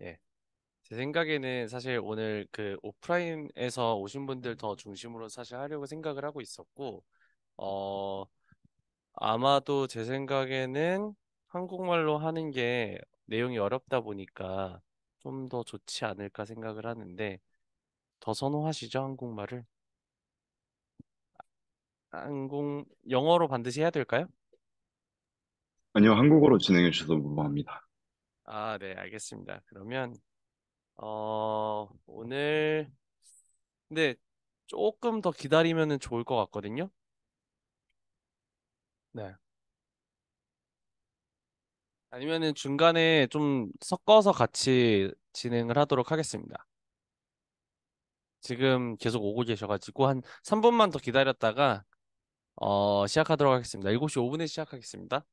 예. 제 생각에는 사실 오늘 그 오프라인에서 오신 분들 더 중심으로 사실 하려고 생각을 하고 있었고, 어, 아마도 제 생각에는 한국말로 하는 게 내용이 어렵다 보니까 좀 더 좋지 않을까 생각을 하는데, 더 선호하시죠, 한국말을? 영어로 반드시 해야 될까요? 아니요, 한국어로 진행해 주셔도 무방합니다. 아, 네, 알겠습니다. 그러면, 오늘, 근데 조금 더 기다리면은 좋을 것 같거든요? 네. 아니면은 중간에 좀 섞어서 같이 진행을 하도록 하겠습니다. 지금 계속 오고 계셔가지고 한 3분만 더 기다렸다가 시작하도록 하겠습니다. 7시 5분에 시작하겠습니다.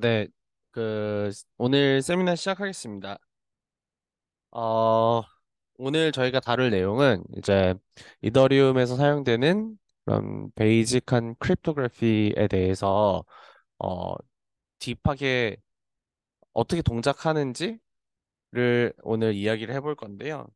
네. 오늘 세미나 시작하겠습니다. 어, 오늘 저희가 다룰 내용은 이제 이더리움에서 사용되는 그런 베이직한 크립토그래피에 대해서 어, 딥하게 어떻게 동작하는지를 오늘 이야기를 해볼 건데요.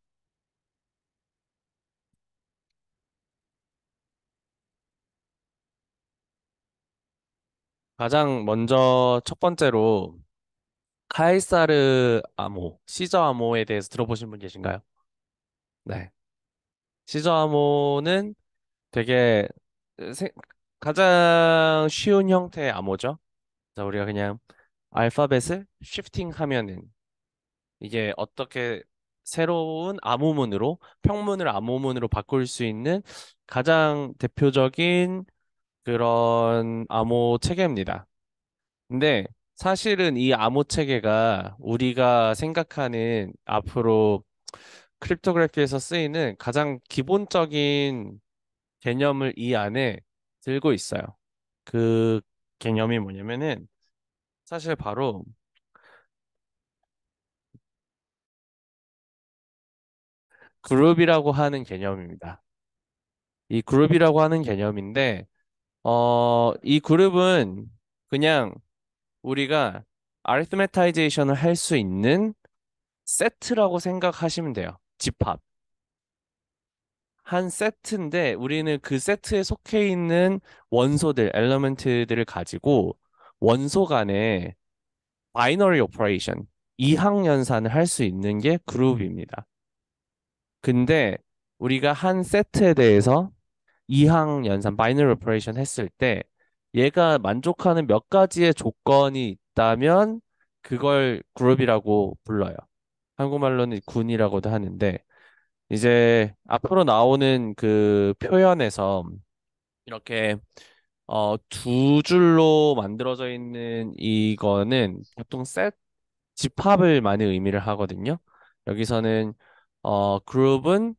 가장 먼저 첫 번째로 카이사르 암호, 시저 암호에 대해서 들어보신 분 계신가요? 네. 시저 암호는 되게 세- 가장 쉬운 형태의 암호죠. 그래서 우리가 그냥 알파벳을 쉬프팅 하면은 이게 어떻게 새로운 암호문으로 평문을 암호문으로 바꿀 수 있는 가장 대표적인 그런 암호 체계입니다. 근데 사실은 이 암호 체계가 우리가 생각하는 앞으로 크립토그래피에서 쓰이는 가장 기본적인 개념을 이 안에 들고 있어요. 그 개념이 뭐냐면은 사실 바로 그룹이라고 하는 개념입니다. 이 그룹이라고 하는 개념인데, 이 그룹은 그냥 우리가 아리트메타이제이션을 할 수 있는 세트라고 생각하시면 돼요. 집합. 한 세트인데 우리는 그 세트에 속해 있는 원소들, 엘리먼트들을 가지고 원소 간에 바이너리 오퍼레이션, 이항 연산을 할 수 있는 게 그룹입니다. 근데 우리가 한 세트에 대해서 이항 연산, 바이너리 오퍼레이션 했을 때 얘가 만족하는 몇 가지의 조건이 있다면 그걸 그룹이라고 불러요. 한국말로는 군이라고도 하는데 이제 앞으로 나오는 그 표현에서 이렇게 두 줄로 만들어져 있는 이거는 보통 집합을 많이 의미를 하거든요. 여기서는 그룹은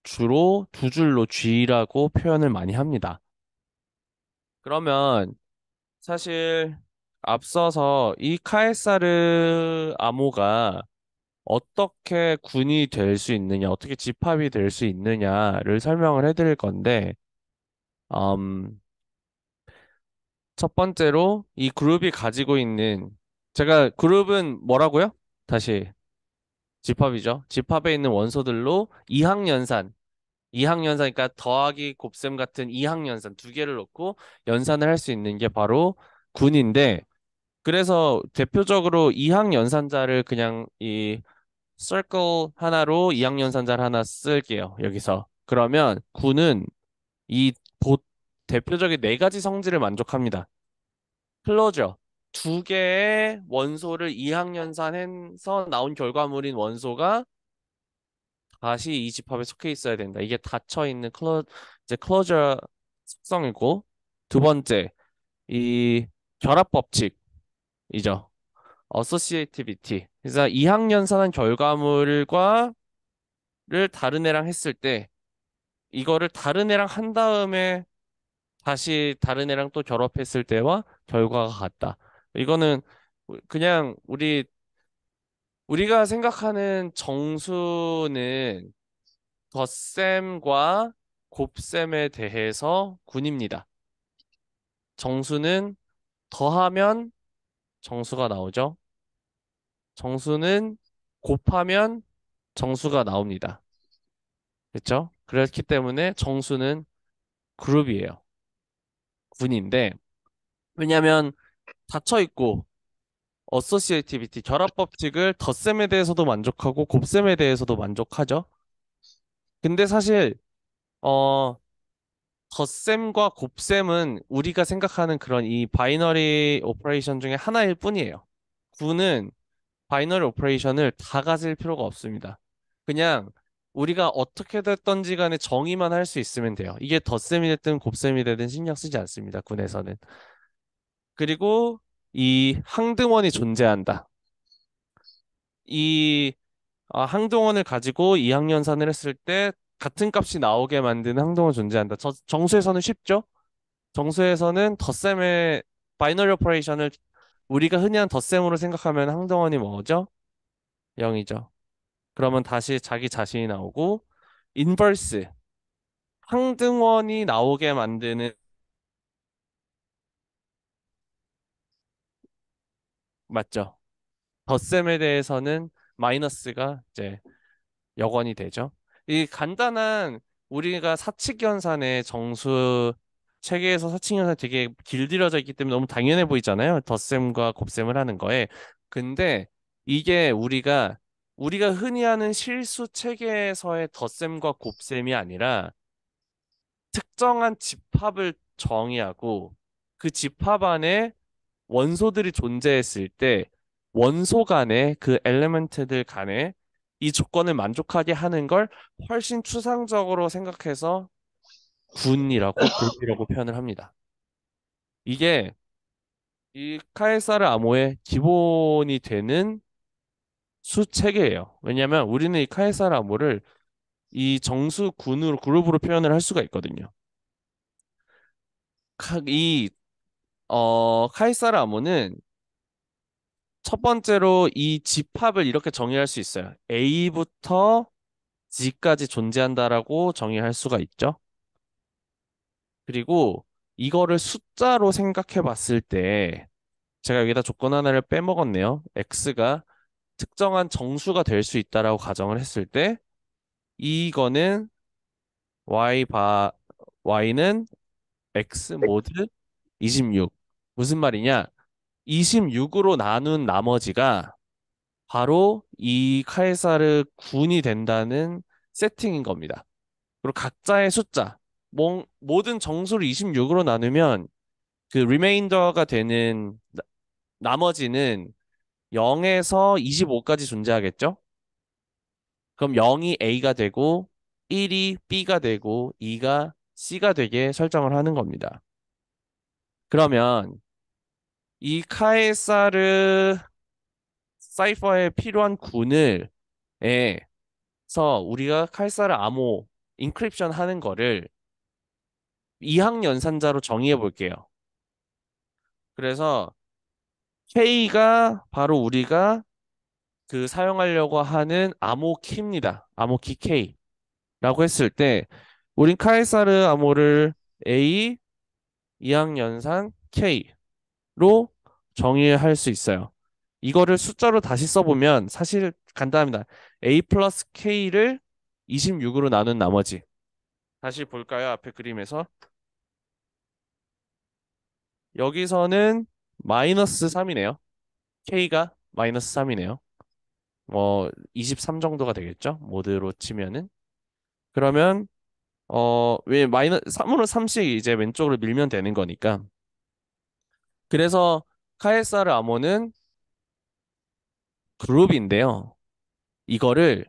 주로 두 줄로 G라고 표현을 많이 합니다. 그러면 사실 앞서서 이 카에사르 암호가 어떻게 군이 될 수 있느냐, 어떻게 집합이 될 수 있느냐를 설명을 해드릴 건데, 음, 첫 번째로 이 그룹이 가지고 있는, 제가 그룹은 뭐라고요? 다시 집합이죠. 집합에 있는 원소들로 이항연산, 이항연산, 그러니까 더하기 곱셈 같은 이항연산 두 개를 놓고 연산을 할 수 있는 게 바로 군인데, 그래서 대표적으로 이항연산자를 그냥 이 circle 하나로 이항연산자를 하나 쓸게요. 여기서. 그러면 군은 이 보, 대표적인 네 가지 성질을 만족합니다. 클로저. 두 개의 원소를 이항연산해서 나온 결과물인 원소가 다시 이 집합에 속해 있어야 된다. 이게 닫혀 있는 이제 클로저 속성이고, 두 번째, 이 결합 법칙이죠. 어소시에이티비티. 그래서 이항연산한 결과물과 를 다른 애랑 했을 때 이거를 다른 애랑 한 다음에 다시 다른 애랑 또 결합했을 때와 결과가 같다. 이거는 그냥 우리가 생각하는 정수는 덧셈과 곱셈에 대해서 군입니다. 정수는 더하면 정수가 나오죠. 정수는 곱하면 정수가 나옵니다. 그렇죠? 그렇기 때문에 정수는 그룹이에요. 군인데 왜냐하면 닫혀 있고 어소시에이티비티 결합 법칙을 덧셈에 대해서도 만족하고 곱셈에 대해서도 만족하죠. 근데 사실 어 덧셈과 곱셈은 우리가 생각하는 그런 이 바이너리 오퍼레이션 중에 하나일 뿐이에요. 구는 바이너리 오퍼레이션을 다 가질 필요가 없습니다. 그냥 우리가 어떻게 됐던지 간에 정의만 할 수 있으면 돼요. 이게 덧셈이 됐든 곱셈이 되든 신경 쓰지 않습니다. 군에서는. 그리고 이 항등원이 존재한다. 이 항등원을 가지고 이항연산을 했을 때 같은 값이 나오게 만드는 항등원 존재한다. 정수에서는 쉽죠? 정수에서는 덧셈의 바이너리 오퍼레이션을 우리가 흔히 한 덧셈으로 생각하면 항등원이 뭐죠? 0이죠. 그러면 다시 자기 자신이 나오고 인버스 항등원이 나오게 만드는 맞죠? 덧셈에 대해서는 마이너스가 이제 역원이 되죠. 이 간단한 우리가 사칙연산의 정수 체계에서 사칙연산 되게 길들여져 있기 때문에 너무 당연해 보이잖아요. 덧셈과 곱셈을 하는 거에. 근데 이게 우리가 흔히 하는 실수 체계에서의 덧셈과 곱셈이 아니라 특정한 집합을 정의하고 그 집합 안에 원소들이 존재했을 때 원소 간에 그 엘레멘트들 간에 이 조건을 만족하게 하는 걸 훨씬 추상적으로 생각해서 군이라고 그룹이라고 표현을 합니다. 이게 이 카에사르 암호의 기본이 되는 수체계예요. 왜냐하면 우리는 이 카에사르 암호를 이 정수 군으로 그룹으로 표현을 할 수가 있거든요. 이 카에사르 암호는 첫 번째로 이 집합을 이렇게 정의할 수 있어요. A부터 G까지 존재한다라고 정의할 수가 있죠. 그리고 이거를 숫자로 생각해 봤을 때 제가 여기다 조건 하나를 빼먹었네요. X가 특정한 정수가 될 수 있다라고 가정을 했을 때 이거는 Y Y는 X 모드 26. 무슨 말이냐? 26으로 나눈 나머지가 바로 이 카에사르 군이 된다는 세팅인 겁니다. 그리고 각자의 숫자, 모든 정수를 26으로 나누면 그 리메인더가 되는 나머지는 0에서 25까지 존재하겠죠? 그럼 0이 A가 되고 1이 B가 되고 2가 C가 되게 설정을 하는 겁니다. 그러면 이 카에사르 사이퍼에 필요한 군을 에서 우리가 카에사르 암호 인크립션 하는 거를 이항 연산자로 정의해 볼게요. 그래서 K가 바로 우리가 그 사용하려고 하는 암호 키입니다. 암호 키 K라고 했을 때 우린 카에사르 암호를 A 이항 연산 K로 정의할 수 있어요. 이거를 숫자로 다시 써보면 사실 간단합니다. A 플러스 K를 26으로 나눈 나머지. 다시 볼까요? 앞에 그림에서. 여기서는 마이너스 3이네요. K가 마이너스 3이네요. 23 정도가 되겠죠? 모드로 치면은. 그러면, 왜 마이너스 3으로 3씩 이제 왼쪽으로 밀면 되는 거니까. 그래서 카에사르 암호는 그룹인데요. 이거를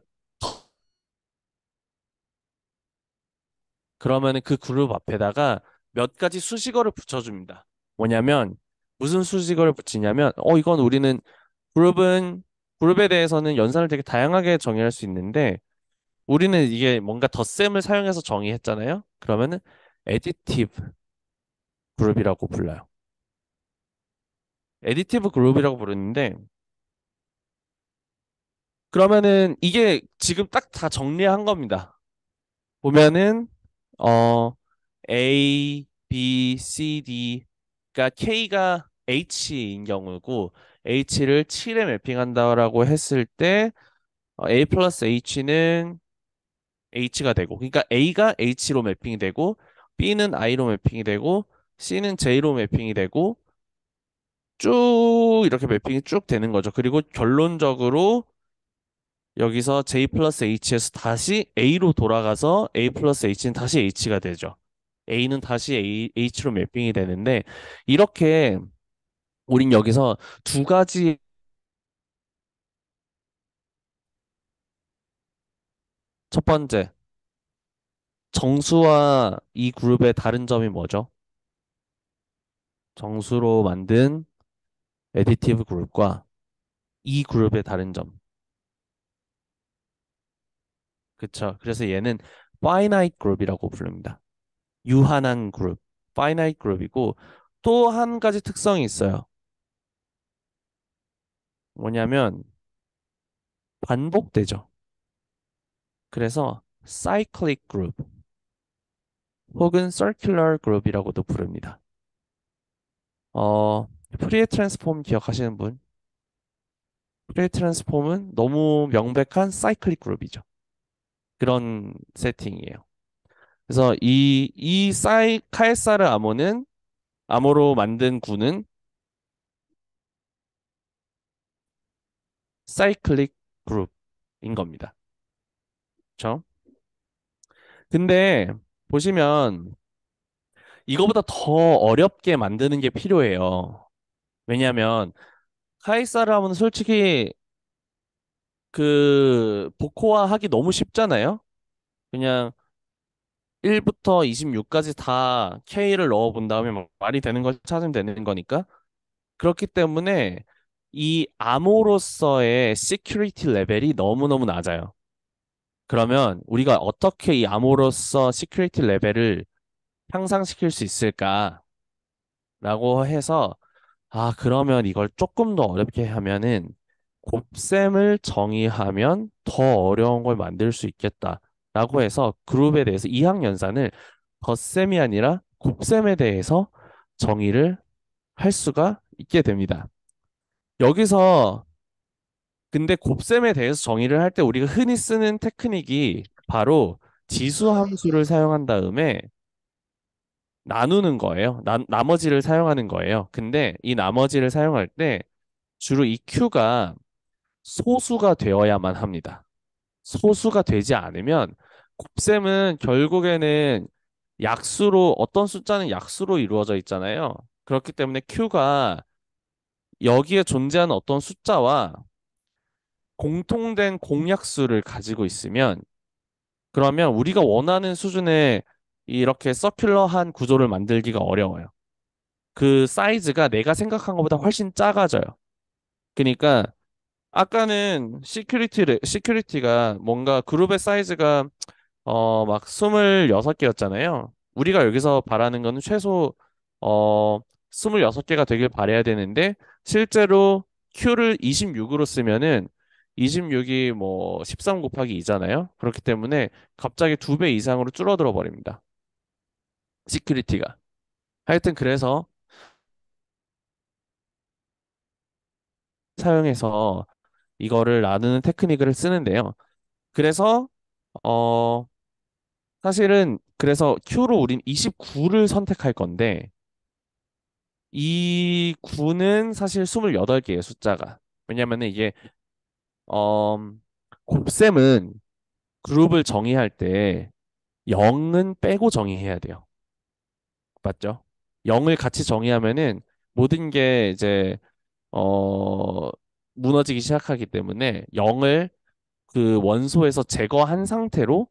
그러면은 그 그룹 앞에다가 몇 가지 수식어를 붙여줍니다. 뭐냐면 무슨 수식어를 붙이냐면 이건 우리는 그룹은 그룹에 대해서는 연산을 되게 다양하게 정의할 수 있는데 우리는 이게 뭔가 덧셈을 사용해서 정의했잖아요. 그러면은 additive 그룹이라고 불러요. additive 그룹이라고 부르는데 그러면은 이게 지금 딱 다 정리한 겁니다. 보면은 어 A, B, C, D 그러니까 K가 H인 경우고 H를 7에 매핑한다라고 했을 때 A 플러스 H는 H가 되고 그러니까 A가 H로 매핑이 되고 B는 I로 매핑이 되고 C는 J로 매핑이 되고 쭉 이렇게 매핑이 쭉 되는 거죠. 그리고 결론적으로 여기서 J 플러스 H에서 다시 A로 돌아가서 A 플러스 H는 다시 H가 되죠. A는 다시 H로 매핑이 되는데 이렇게 우린 여기서 두 가지 첫 번째 정수와 이 그룹의 다른 점이 뭐죠? 정수로 만든 에디티브 그룹과 이 그룹의 다른 점. 그쵸? 그래서 얘는 finite 그룹이라고 부릅니다. 유한한 그룹, finite 그룹이고 또 한 가지 특성이 있어요. 뭐냐면 반복되죠. 그래서 cyclic 그룹 혹은 circular 그룹이라고도 부릅니다. 프리에 트랜스폼 기억하시는 분? 프리에 트랜스폼은 너무 명백한 사이클릭 그룹이죠. 그런 세팅이에요. 그래서 카에사르 암호로 만든 구는 사이클릭 그룹인 겁니다. 그렇죠? 근데 보시면 이거보다 더 어렵게 만드는 게 필요해요. 왜냐하면 카이사르 암호는 솔직히 그 복호화 하기 너무 쉽잖아요. 그냥 1부터 26까지 다 K를 넣어 본 다음에 막 말이 되는 걸 찾으면 되는 거니까. 그렇기 때문에 이 암호로서의 시큐리티 레벨이 너무너무 낮아요. 그러면 우리가 어떻게 이 암호로서 시큐리티 레벨을 향상시킬 수 있을까라고 해서 그러면 이걸 조금 더 어렵게 하면은 곱셈을 정의하면 더 어려운 걸 만들 수 있겠다라고 해서 그룹에 대해서 이항연산을 덧셈이 아니라 곱셈에 대해서 정의를 할 수가 있게 됩니다. 여기서 근데 곱셈에 대해서 정의를 할 때 우리가 흔히 쓰는 테크닉이 바로 지수 함수를 사용한 다음에 나누는 거예요. 나머지를 사용하는 거예요. 근데 이 나머지를 사용할 때 주로 이 Q가 소수가 되어야만 합니다. 소수가 되지 않으면 곱셈은 결국에는 약수로 어떤 숫자는 약수로 이루어져 있잖아요. 그렇기 때문에 Q가 여기에 존재하는 어떤 숫자와 공통된 공약수를 가지고 있으면 그러면 우리가 원하는 수준의 이렇게 서큘러한 구조를 만들기가 어려워요. 그 사이즈가 내가 생각한 것보다 훨씬 작아져요. 그러니까 아까는 시큐리티가 뭔가 그룹의 사이즈가 막 26개였잖아요. 우리가 여기서 바라는 거는 최소 어 26개가 되길 바라야 되는데 실제로 Q를 26으로 쓰면은 26이 뭐 13 곱하기 2잖아요. 그렇기 때문에 갑자기 2배 이상으로 줄어들어 버립니다. 시큐리티가. 하여튼 그래서 사용해서 이거를 나누는 테크닉을 쓰는데요. 그래서 어 사실은 그래서 Q로 우린 29를 선택할 건데 이 9는 사실 28개의 숫자가. 왜냐면은 이게 어 곱셈은 그룹을 정의할 때 0은 빼고 정의해야 돼요. 맞죠? 0을 같이 정의하면은 모든 게 이제 어 무너지기 시작하기 때문에 0을 그 원소에서 제거한 상태로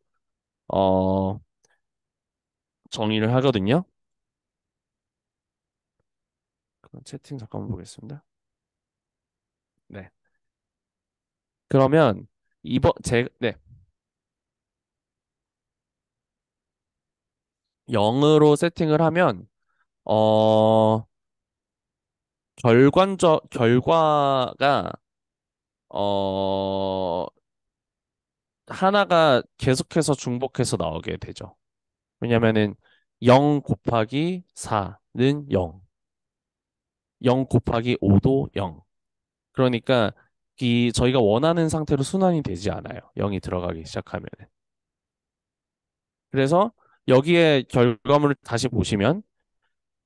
어 정의를 하거든요. 그럼 채팅 잠깐만 보겠습니다. 네. 그러면 네. 0으로 세팅을 하면 어 결과가 어 하나가 계속해서 중복해서 나오게 되죠. 왜냐면은 0 곱하기 4는 0, 0 곱하기 5도 0. 그러니까 이 저희가 원하는 상태로 순환이 되지 않아요. 0이 들어가기 시작하면. 그래서 여기에 결과물을 다시 보시면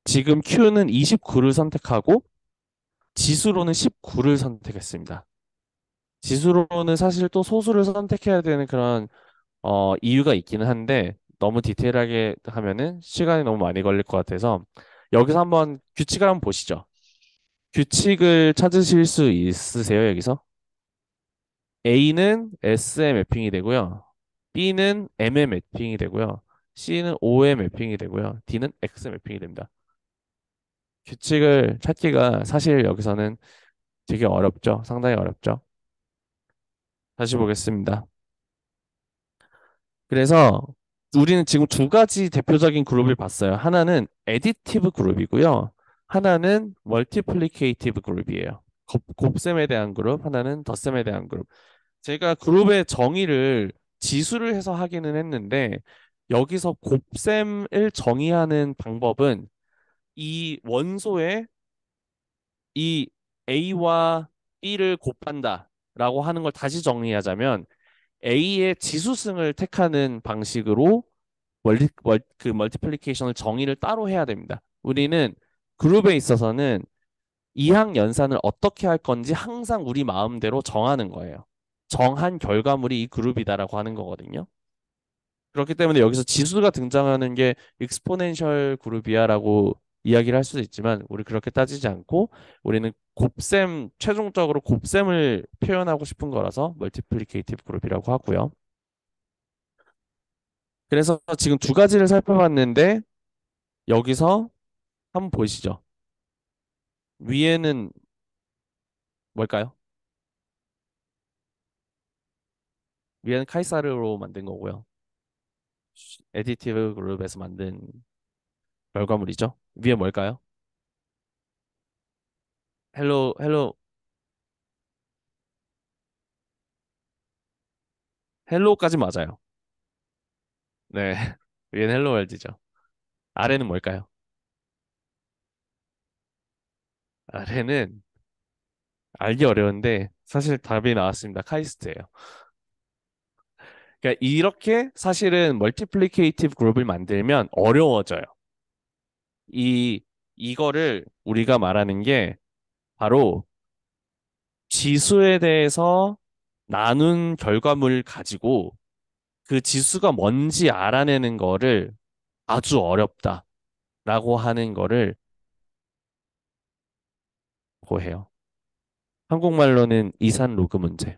지금 Q는 29를 선택하고 지수로는 19를 선택했습니다. 지수로는 사실 또 소수를 선택해야 되는 그런 이유가 있기는 한데 너무 디테일하게 하면은 시간이 너무 많이 걸릴 것 같아서 여기서 한번 규칙을 한번 보시죠. 규칙을 찾으실 수 있으세요, 여기서? A는 S에 매핑이 되고요. B는 M에 매핑이 되고요. C는 O에 매핑이 되고요. D는 X에 매핑이 됩니다. 규칙을 찾기가 사실 여기서는 되게 어렵죠. 상당히 어렵죠. 다시 보겠습니다. 그래서 우리는 지금 두 가지 대표적인 그룹을 봤어요. 하나는 애디티브 그룹이고요. 하나는 멀티플리케이티브 그룹이에요. 곱셈에 대한 그룹, 하나는 덧셈에 대한 그룹. 제가 그룹의 정의를 지수를 해서 하기는 했는데 여기서 곱셈을 정의하는 방법은 이 원소에 이 A와 B를 곱한다라고 하는 걸 다시 정리하자면 A의 지수승을 택하는 방식으로 그 멀티플리케이션을 정의를 따로 해야 됩니다. 우리는 그룹에 있어서는 이항 연산을 어떻게 할 건지 항상 우리 마음대로 정하는 거예요. 정한 결과물이 이 그룹이다라고 하는 거거든요. 그렇기 때문에 여기서 지수가 등장하는 게 익스포넨셜 그룹이야라고 이야기를 할 수도 있지만 우리 그렇게 따지지 않고 우리는 최종적으로 곱셈을 표현하고 싶은 거라서 멀티플리케이티브 그룹이라고 하고요. 그래서 지금 두 가지를 살펴봤는데 여기서 한번 보시죠. 위에는 뭘까요? 위에는 카이사르로 만든 거고요. 에디티브 그룹에서 만든 결과물이죠. 위에 뭘까요? 헬로, 헬로까지 맞아요. 네. 위에는 헬로 월드죠. 아래는 뭘까요? 아래는 알기 어려운데 사실 답이 나왔습니다. 카이스트예요. 그러니까 이렇게 사실은 멀티플리케이티브 그룹을 만들면 어려워져요. 이, 이거를 우리가 말하는 게 바로 지수에 대해서 나눈 결과물을 가지고 그 지수가 뭔지 알아내는 거를 아주 어렵다라고 하는 거를 고해요. 한국말로는 이산 로그 문제.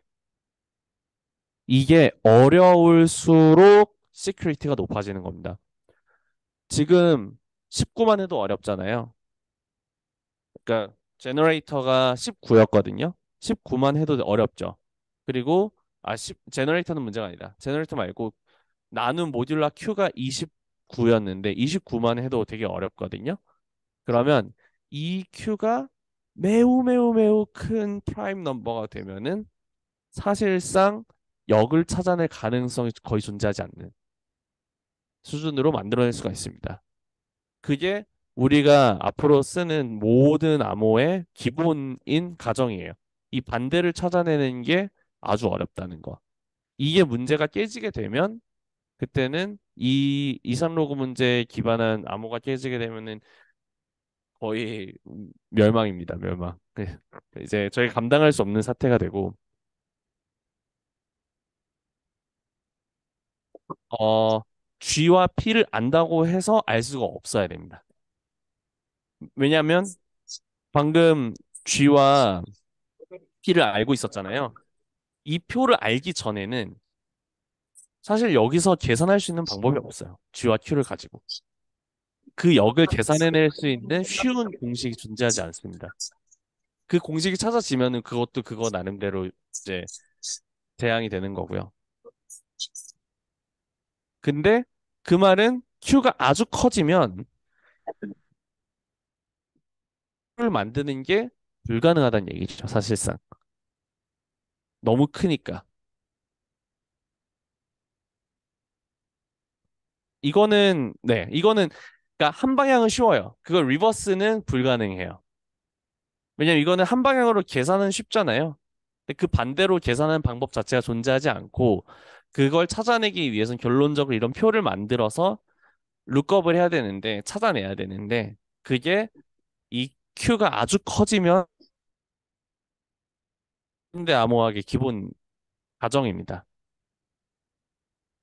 이게 어려울수록 시큐리티가 높아지는 겁니다. 지금 19만 해도 어렵잖아요. 그러니까 제너레이터가 19였거든요. 19만 해도 어렵죠. 그리고 제너레이터는 문제가 아니다. 제너레이터 말고 나눈 모듈라 Q가 29였는데 29만 해도 되게 어렵거든요. 그러면 이 Q가 매우 매우 매우 큰 프라임 넘버가 되면은 사실상 역을 찾아낼 가능성이 거의 존재하지 않는 수준으로 만들어낼 수가 있습니다. 그게 우리가 앞으로 쓰는 모든 암호의 기본인 가정이에요. 이 반대를 찾아내는 게 아주 어렵다는 거. 이게 문제가 깨지게 되면 그때는 이 이산로그 문제에 기반한 암호가 깨지게 되면은 거의 멸망입니다. 멸망. 이제 저희 감당할 수 없는 사태가 되고 어 G와 P를 안다고 해서 알 수가 없어야 됩니다. 왜냐하면 방금 G와 P를 알고 있었잖아요. 이 표를 알기 전에는 사실 여기서 계산할 수 있는 방법이 없어요. G와 Q를 가지고. 그 역을 계산해낼 수 있는 쉬운 공식이 존재하지 않습니다. 그 공식이 찾아지면은 그것도 그거 나름대로 이제 대항이 되는 거고요. 근데 그 말은 Q가 아주 커지면 Q를 만드는 게 불가능하다는 얘기죠. 사실상. 너무 크니까. 이거는 그러니까 한 방향은 쉬워요. 그걸 리버스는 불가능해요. 왜냐면 이거는 한 방향으로 계산은 쉽잖아요. 근데 그 반대로 계산하는 방법 자체가 존재하지 않고 그걸 찾아내기 위해서는 결론적으로 이런 표를 만들어서 룩업을 해야 되는데 찾아내야 되는데 그게 이 Q가 아주 커지면 현대 암호학의 기본 가정입니다.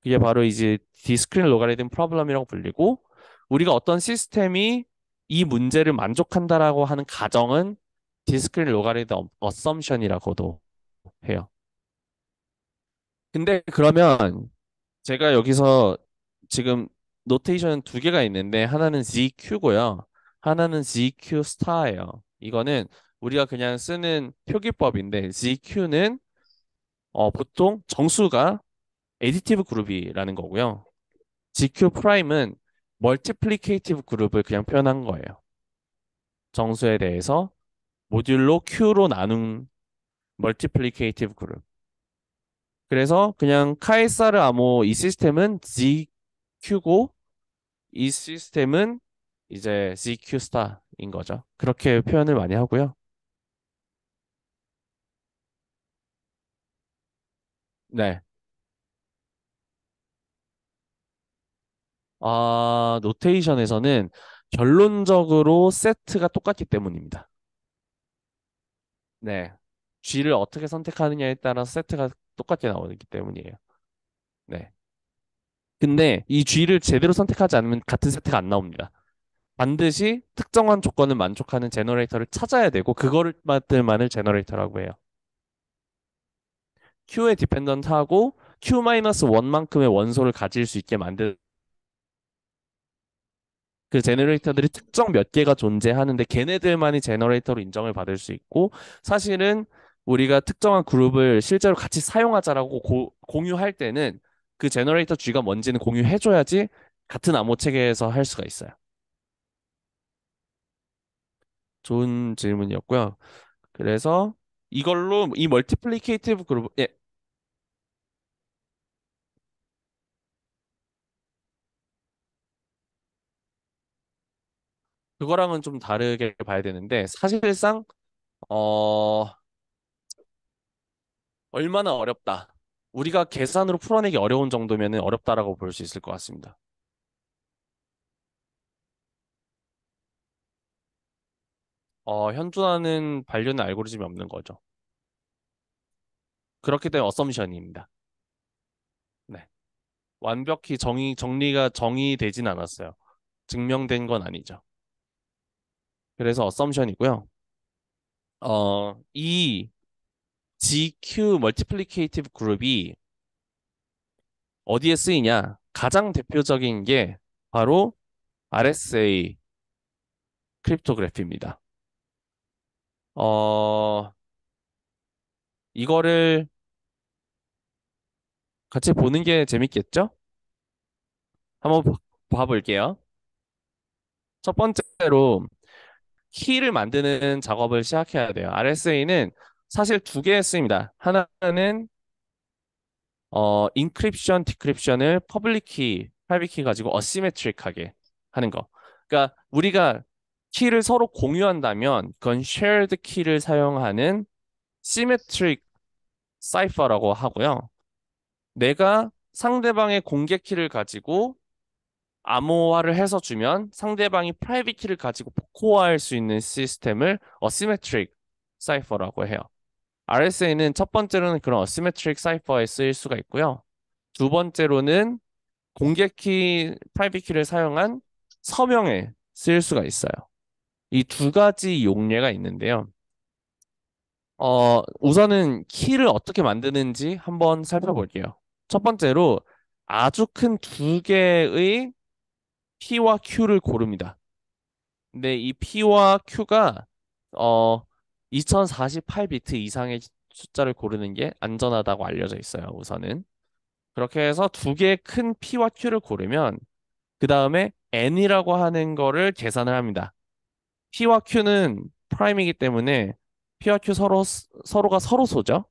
그게 바로 이제 디스크린 로가리즘 프로블럼이라고 불리고 우리가 어떤 시스템이 이 문제를 만족한다라고 하는 가정은 디스크린 로가리즘 어썸션이라고도 해요. 근데 그러면 제가 여기서 지금 노테이션 두 개가 있는데 하나는 ZQ고요. 하나는 ZQ 스타예요. 이거는 우리가 그냥 쓰는 표기법인데 ZQ는 보통 정수가 에디티브 그룹이라는 거고요. GQ 프라임은 멀티플리케이티브 그룹을 그냥 표현한 거예요. 정수에 대해서 모듈로 Q로 나눈 멀티플리케이티브 그룹. 그래서 그냥 카에사르 암호 이 시스템은 GQ고 이 시스템은 이제 ZQ 스타인 거죠. 그렇게 표현을 많이 하고요. 네. 노테이션에서는 결론적으로 세트가 똑같기 때문입니다. 네. G를 어떻게 선택하느냐에 따라서 세트가 똑같게 나오기 때문이에요. 네. 근데 이 G를 제대로 선택하지 않으면 같은 세트가 안 나옵니다. 반드시 특정한 조건을 만족하는 제너레이터를 찾아야 되고 그거들만을 제너레이터라고 해요. Q에 디펜던트하고 Q-1만큼의 원소를 가질 수 있게 만든 그 제너레이터들이 특정 몇 개가 존재하는데 걔네들만이 제너레이터로 인정을 받을 수 있고 사실은 우리가 특정한 그룹을 실제로 같이 사용하자라고 공유할 때는 그 제너레이터 G가 뭔지는 공유해줘야지 같은 암호 체계에서 할 수가 있어요. 좋은 질문이었고요. 그래서 이걸로 이 멀티플리케이티브 그룹, 예, 그거랑은 좀 다르게 봐야 되는데 사실상 어 얼마나 어렵다. 우리가 계산으로 풀어내기 어려운 정도면 어렵다라고 볼 수 있을 것 같습니다. 현존하는 반려는 알고리즘이 없는 거죠. 그렇기 때문에 어썸션입니다. 네. 완벽히 정리가 정의되진 않았어요. 증명된 건 아니죠. 그래서 어썸션이고요. 이 GQ 멀티플리케이티브 그룹이 어디에 쓰이냐? 가장 대표적인 게 바로 RSA 크립토그래피입니다. 어, 이거를 같이 보는 게 재밌겠죠? 한번 봐볼게요. 첫 번째로 키를 만드는 작업을 시작해야 돼요. RSA는 사실 두 개 쓰입니다. 하나는 인크립션, 디크립션을 퍼블릭 키, 프라이빗 키 가지고 어시메트릭하게 하는 거. 그러니까 우리가 키를 서로 공유한다면 그건 shared 키를 사용하는 시메트릭 사이퍼라고 하고요. 내가 상대방의 공개 키를 가지고 암호화를 해서 주면 상대방이 프라이빗 키를 가지고 복호화할 수 있는 시스템을 어시메트릭 사이퍼라고 해요. RSA는 첫 번째로는 그런 어시메트릭 사이퍼에 쓰일 수가 있고요. 두 번째로는 공개 키, 프라이빗 키를 사용한 서명에 쓰일 수가 있어요. 이 두 가지 용례가 있는데요. 우선은 키를 어떻게 만드는지 한번 살펴볼게요. 첫 번째로 아주 큰 두 개의 P와 Q를 고릅니다. 근데 이 P와 Q가 어 2048비트 이상의 숫자를 고르는 게 안전하다고 알려져 있어요. 우선은 그렇게 해서 두 개의 큰 P와 Q를 고르면 그 다음에 N이라고 하는 거를 계산을 합니다. P와 Q는 프라임이기 때문에 P와 Q 서로가 서로소죠.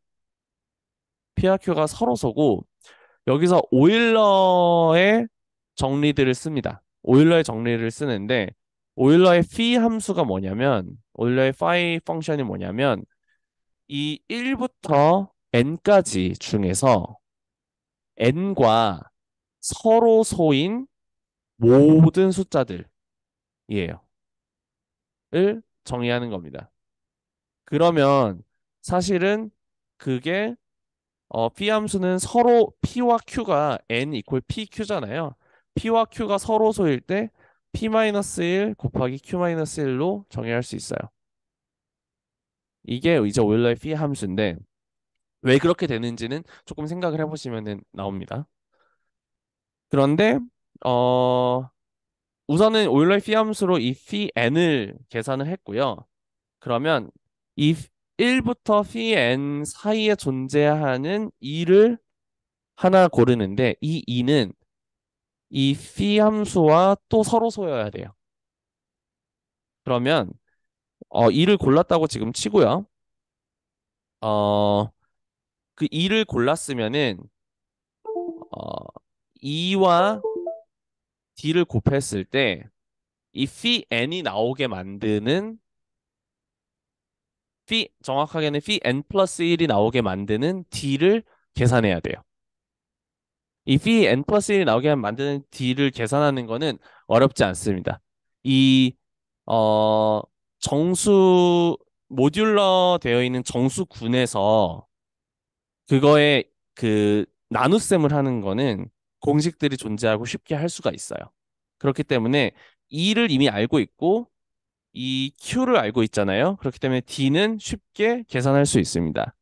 P와 Q가 서로소고 여기서 오일러의 정리들을 씁니다. 오일러의 정리를 쓰는데 오일러의 phi 함수가 뭐냐면 오일러의 phi 펑션이 뭐냐면 이 1부터 n까지 중에서 n과 서로소인 모든 숫자들이에요. 을 정의하는 겁니다. 그러면 사실은 그게 P 함수는 서로 P와 Q가 N 이퀄 PQ잖아요. P와 Q가 서로소일 때 P-1 곱하기 Q-1로 정의할 수 있어요. 이게 이제 오일러의 phi 함수인데 왜 그렇게 되는지는 조금 생각을 해보시면 나옵니다. 그런데 어, 우선은 오일러의 phi 함수로 이 phi n을 계산을 했고요. 그러면 이 1부터 phi n 사이에 존재하는 2를 하나 고르는데 이 2는 이 phi 함수와 또 서로 소여야 돼요. 그러면 2를 골랐다고 지금 치고요. 그 2를 골랐으면은 어, 2와 D를 곱했을 때 이 phi n이 나오게 만드는 정확하게는 phi n 플러스 1이 나오게 만드는 D를 계산해야 돼요. 이 phi n 플러스 1이 나오게 만드는 D를 계산하는 거는 어렵지 않습니다. 이 어, 정수 모듈러 되어 있는 정수군에서 그거에 그 나눗셈을 하는 거는 공식들이 존재하고 쉽게 할 수가 있어요. 그렇기 때문에 E를 이미 알고 있고 이 Q를 알고 있잖아요. 그렇기 때문에 D는 쉽게 계산할 수 있습니다.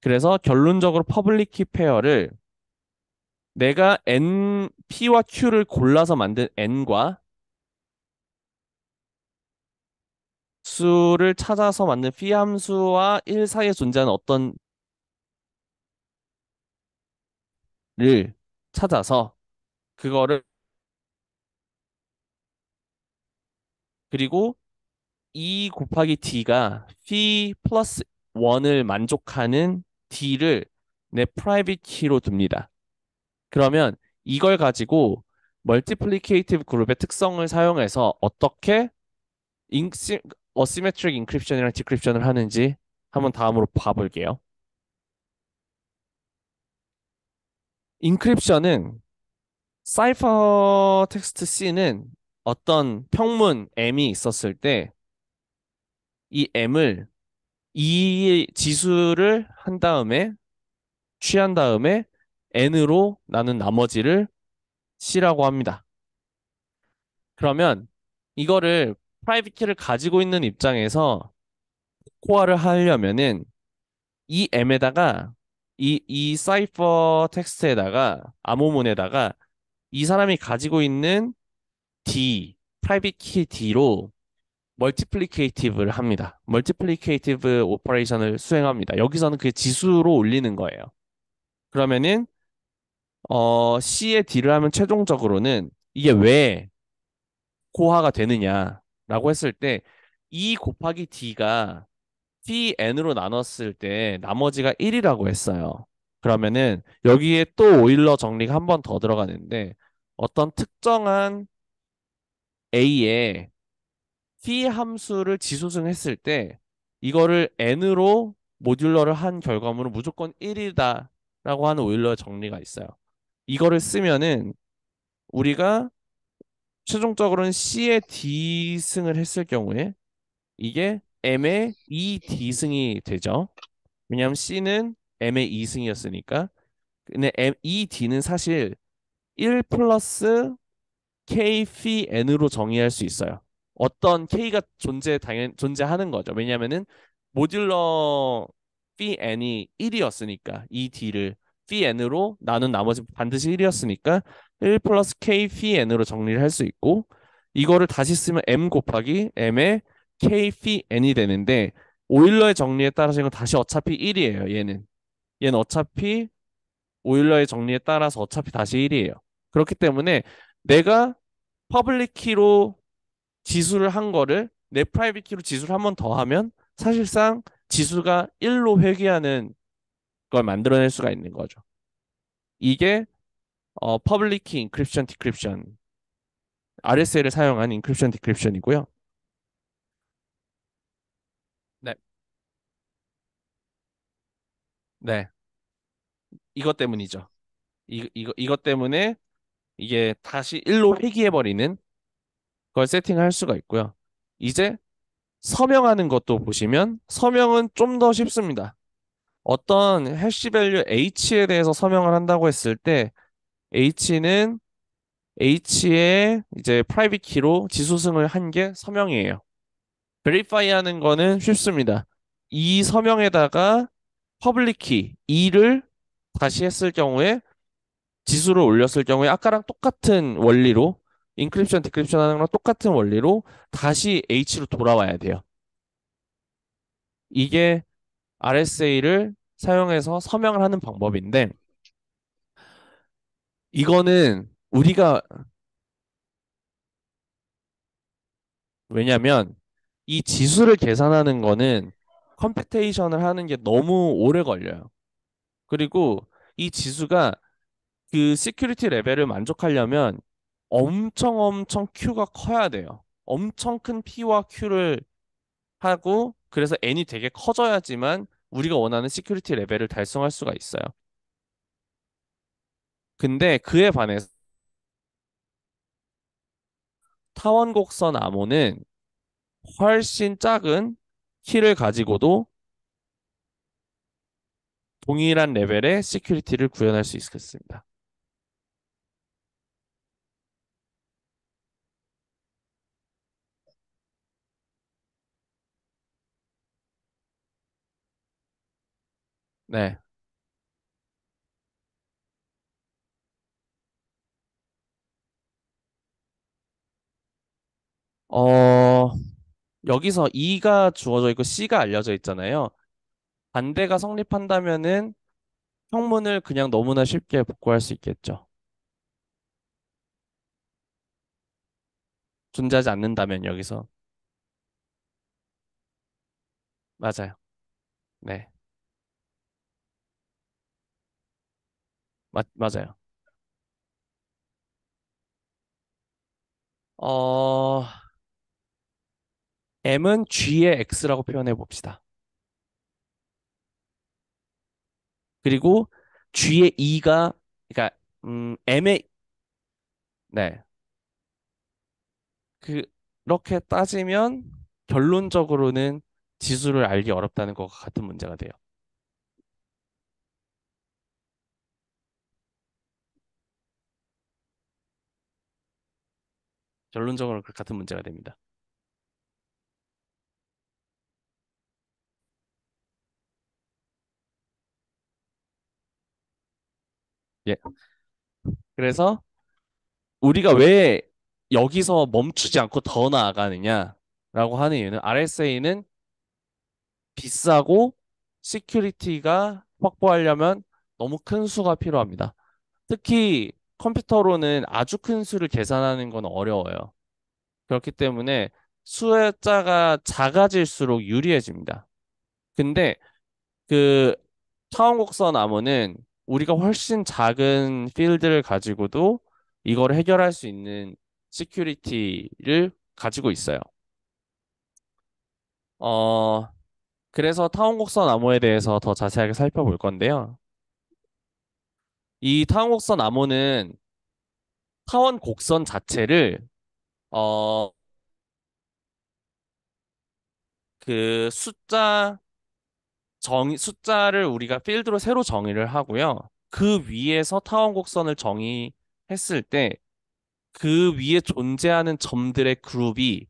그래서 결론적으로 퍼블릭 키 페어를 내가 P와 Q를 골라서 만든 N과 수를 찾아서 만든 phi 함수와 1 사이에 존재하는 어떤 를 찾아서 그거를 그리고 E 곱하기 D가 phi 플러스 1을 만족하는 D를 내 프라이빗 키로 둡니다. 그러면 이걸 가지고 멀티플리케이티브 그룹의 특성을 사용해서 어떻게 어시메트릭 인크립션이랑 디크립션을 하는지 한번 다음으로 봐볼게요. 인크립션은 사이퍼 텍스트 C는 어떤 평문 M이 있었을 때 이 m을 이 지수를 한 다음에 취한 다음에 n으로 나눈 나머지를 c라고 합니다. 그러면 이거를 프라이빗 키를 가지고 있는 입장에서 코어를 하려면은 이 m에다가 이 사이퍼 텍스트에다가 암호문에다가 이 사람이 가지고 있는 D, 프라이빗 키 D로 멀티플리케이티브를 합니다. 멀티플리케이티브 오퍼레이션을 수행합니다. 여기서는 그게 지수로 올리는 거예요. 그러면은 C에 D를 하면 최종적으로는 이게 왜 고화가 되느냐라고 했을 때 E 곱하기 D가 TN으로 나눴을 때 나머지가 1이라고 했어요. 그러면은 여기에 또 오일러 정리가 한 번 더 들어가는데 어떤 특정한 A에 T 함수를 지소승했을 때 이거를 N으로 모듈러를 한 결과물은 무조건 1이다라고 하는 오일러 정리가 있어요. 이거를 쓰면은 우리가 최종적으로는 C의 D승을 했을 경우에 이게 M의 2D승이 되죠. 왜냐하면 C는 M의 2승이었으니까. 근데 이 D는 사실 1 플러스 K phi N으로 정의할 수 있어요. 어떤 K가 존재하는 거죠. 왜냐하면은 모듈러 phi N이 1이었으니까 이 D를 phi N으로 나눈 나머지 반드시 1이었으니까 1 플러스 K phi N으로 정리를 할 수 있고 이거를 다시 쓰면 M 곱하기 M의 K phi N이 되는데 오일러의 정리에 따라서 이건 다시 어차피 1이에요. 얘는 어차피 오일러의 정리에 따라서 어차피 다시 1이에요. 그렇기 때문에 내가 퍼블릭 키로 지수를 한 거를 내 프라이빗 키로 지수를 한 번 더 하면 사실상 지수가 1로 회귀하는 걸 만들어낼 수가 있는 거죠. 이게 퍼블릭 키 인크립션 디크립션 RSA를 사용한 인크립션 디크립션이고요. 네, 네, 이것 때문이죠. 이것 때문에 이게 다시 1로 회귀해버리는 걸 세팅할 수가 있고요. 이제 서명하는 것도 보시면 서명은 좀 더 쉽습니다. 어떤 해시 밸류 H에 대해서 서명을 한다고 했을 때 H는 H의 이제 프라이빗 키로 지수승을 한 게 서명이에요. 베리파이 하는 거는 쉽습니다. 이 서명에다가 퍼블릭 키 E를 다시 했을 경우에 지수를 올렸을 경우에 아까랑 똑같은 원리로 인크립션 디크립션 하는 거랑 똑같은 원리로 다시 H로 돌아와야 돼요. 이게 RSA를 사용해서 서명을 하는 방법인데 이거는 우리가 왜냐면 이 지수를 계산하는 거는 컴퓨테이션을 하는 게 너무 오래 걸려요. 그리고 이 지수가 그 시큐리티 레벨을 만족하려면 엄청 엄청 Q가 커야 돼요. 엄청 큰 P와 Q를 하고 그래서 N이 되게 커져야지만 우리가 원하는 시큐리티 레벨을 달성할 수가 있어요. 근데 그에 반해서 타원 곡선 암호는 훨씬 작은 키를 가지고도 동일한 레벨의 시큐리티를 구현할 수 있겠습니다. 네. 어, 여기서 E가 주어져 있고 C가 알려져 있잖아요. 반대가 성립한다면은 형문을 그냥 너무나 쉽게 복구할 수 있겠죠. 존재하지 않는다면 여기서. 맞아요. 네. 맞아요. 어, M은 G의 X라고 표현해 봅시다. 그리고 G의 E가, 그러니까, M의, 네. 그렇게 따지면 결론적으로는 지수를 알기 어렵다는 것과 같은 문제가 돼요. 결론적으로 그 같은 문제가 됩니다. 예. 그래서 우리가 왜 여기서 멈추지 않고 더 나아가느냐라고 하는 이유는 RSA는 비싸고 시큐리티가 확보하려면 너무 큰 수가 필요합니다. 특히 컴퓨터로는 아주 큰 수를 계산하는 건 어려워요. 그렇기 때문에 숫자가 작아질수록 유리해집니다. 근데 그 차원곡선 암호는 우리가 훨씬 작은 필드를 가지고도 이걸 해결할 수 있는 시큐리티를 가지고 있어요. 어, 그래서 타원곡선 암호에 대해서 더 자세하게 살펴볼 건데요. 이 타원곡선 암호는 타원 곡선 자체를 어, 그 숫자를 우리가 필드로 새로 정의를 하고요. 그 위에서 타원 곡선을 정의했을 때 그 위에 존재하는 점들의 그룹이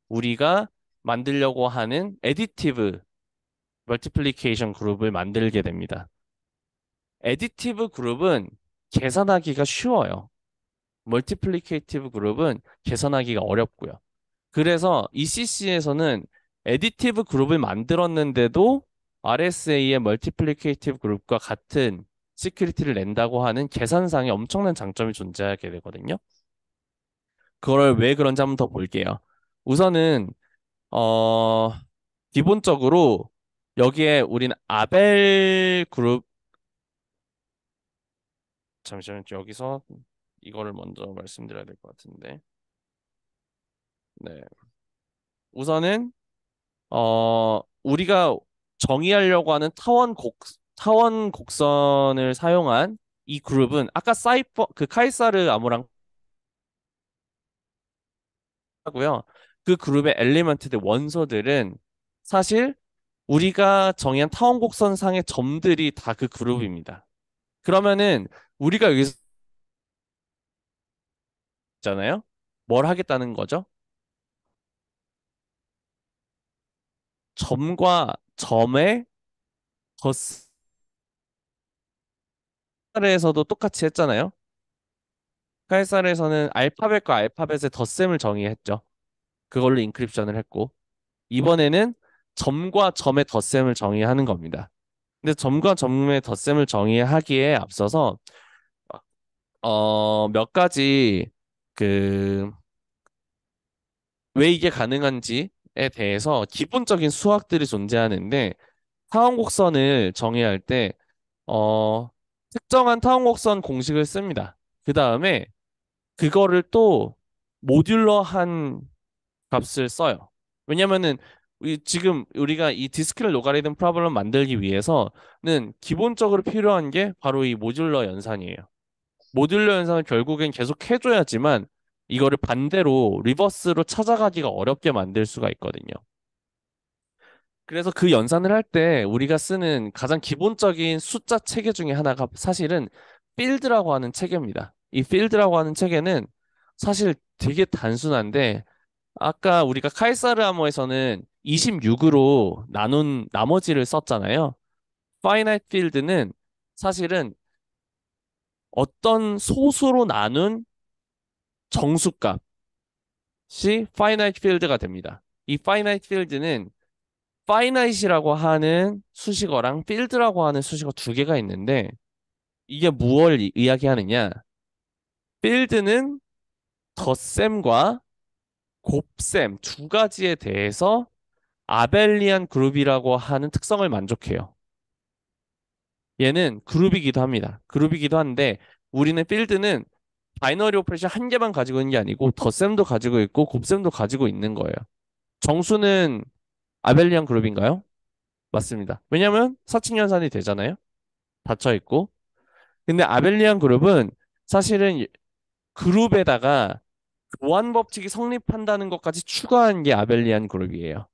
우리가 만들려고 하는 애디티브 멀티플리케이션 그룹을 만들게 됩니다. 애디티브 그룹은 계산하기가 쉬워요. 멀티플리케이티브 그룹은 계산하기가 어렵고요. 그래서 ECC에서는 애디티브 그룹을 만들었는데도 RSA의 멀티플리케이티브 그룹과 같은 시큐리티를 낸다고 하는 계산상의 엄청난 장점이 존재하게 되거든요. 그걸 왜 그런지 한번 더 볼게요. 우선은 어 기본적으로 여기에 우리는 아벨 그룹 잠시만요. 여기서 이거를 먼저 말씀드려야 될 것 같은데. 네. 우선은 우리가 정의하려고 하는 타원 곡선을 사용한 이 그룹은 아까 그 카이사르 암호랑 하고요. 그 그룹의 엘리먼트들 원소들은 사실 우리가 정의한 타원 곡선상의 점들이 다 그 그룹입니다. 그러면은 우리가 여기서 있잖아요. 뭘 하겠다는 거죠? 점과 점의 덧셈에서도 똑같이 했잖아요. 카이사르에서는 알파벳과 알파벳의 덧셈을 정의했죠. 그걸로 인크립션을 했고 이번에는 점과 점의 덧셈을 정의하는 겁니다. 근데 점과 점의 덧셈을 정의하기에 앞서서 몇 가지 그 왜 이게 가능한지에 대해서 기본적인 수학들이 존재하는데 타원곡선을 정의할 때 어, 특정한 타원곡선 공식을 씁니다. 그 다음에 그거를 또 모듈러한 값을 써요. 왜냐면은 지금 우리가 이 디스크릿 로가리즘 프로블럼 만들기 위해서는 기본적으로 필요한 게 바로 이 모듈러 연산이에요. 모듈러 연산을 결국엔 계속 해줘야지만 이거를 반대로 리버스로 찾아가기가 어렵게 만들 수가 있거든요. 그래서 그 연산을 할 때 우리가 쓰는 가장 기본적인 숫자 체계 중에 하나가 사실은 필드라고 하는 체계입니다. 이 필드라고 하는 체계는 사실 되게 단순한데 아까 우리가 카이사르 암호에서는 26으로 나눈 나머지를 썼잖아요. 파이나이트 필드는 사실은 어떤 소수로 나눈 정수값이 파이나이트 필드가 됩니다. 이 파이나이트 필드는 파이나이트라고 하는 수식어랑 필드라고 하는 수식어 두 개가 있는데 이게 무엇을 이야기하느냐? 필드는 덧셈과 곱셈 두 가지에 대해서 아벨리안 그룹이라고 하는 특성을 만족해요. 얘는 그룹이기도 합니다. 그룹이기도 한데 우리는 필드는 바이너리 오퍼레이션 한 개만 가지고 있는 게 아니고 덧셈도 가지고 있고 곱셈도 가지고 있는 거예요. 정수는 아벨리안 그룹인가요? 맞습니다. 왜냐하면 사칙연산이 되잖아요. 닫혀 있고. 근데 아벨리안 그룹은 사실은 그룹에다가 교환 법칙이 성립한다는 것까지 추가한 게 아벨리안 그룹이에요.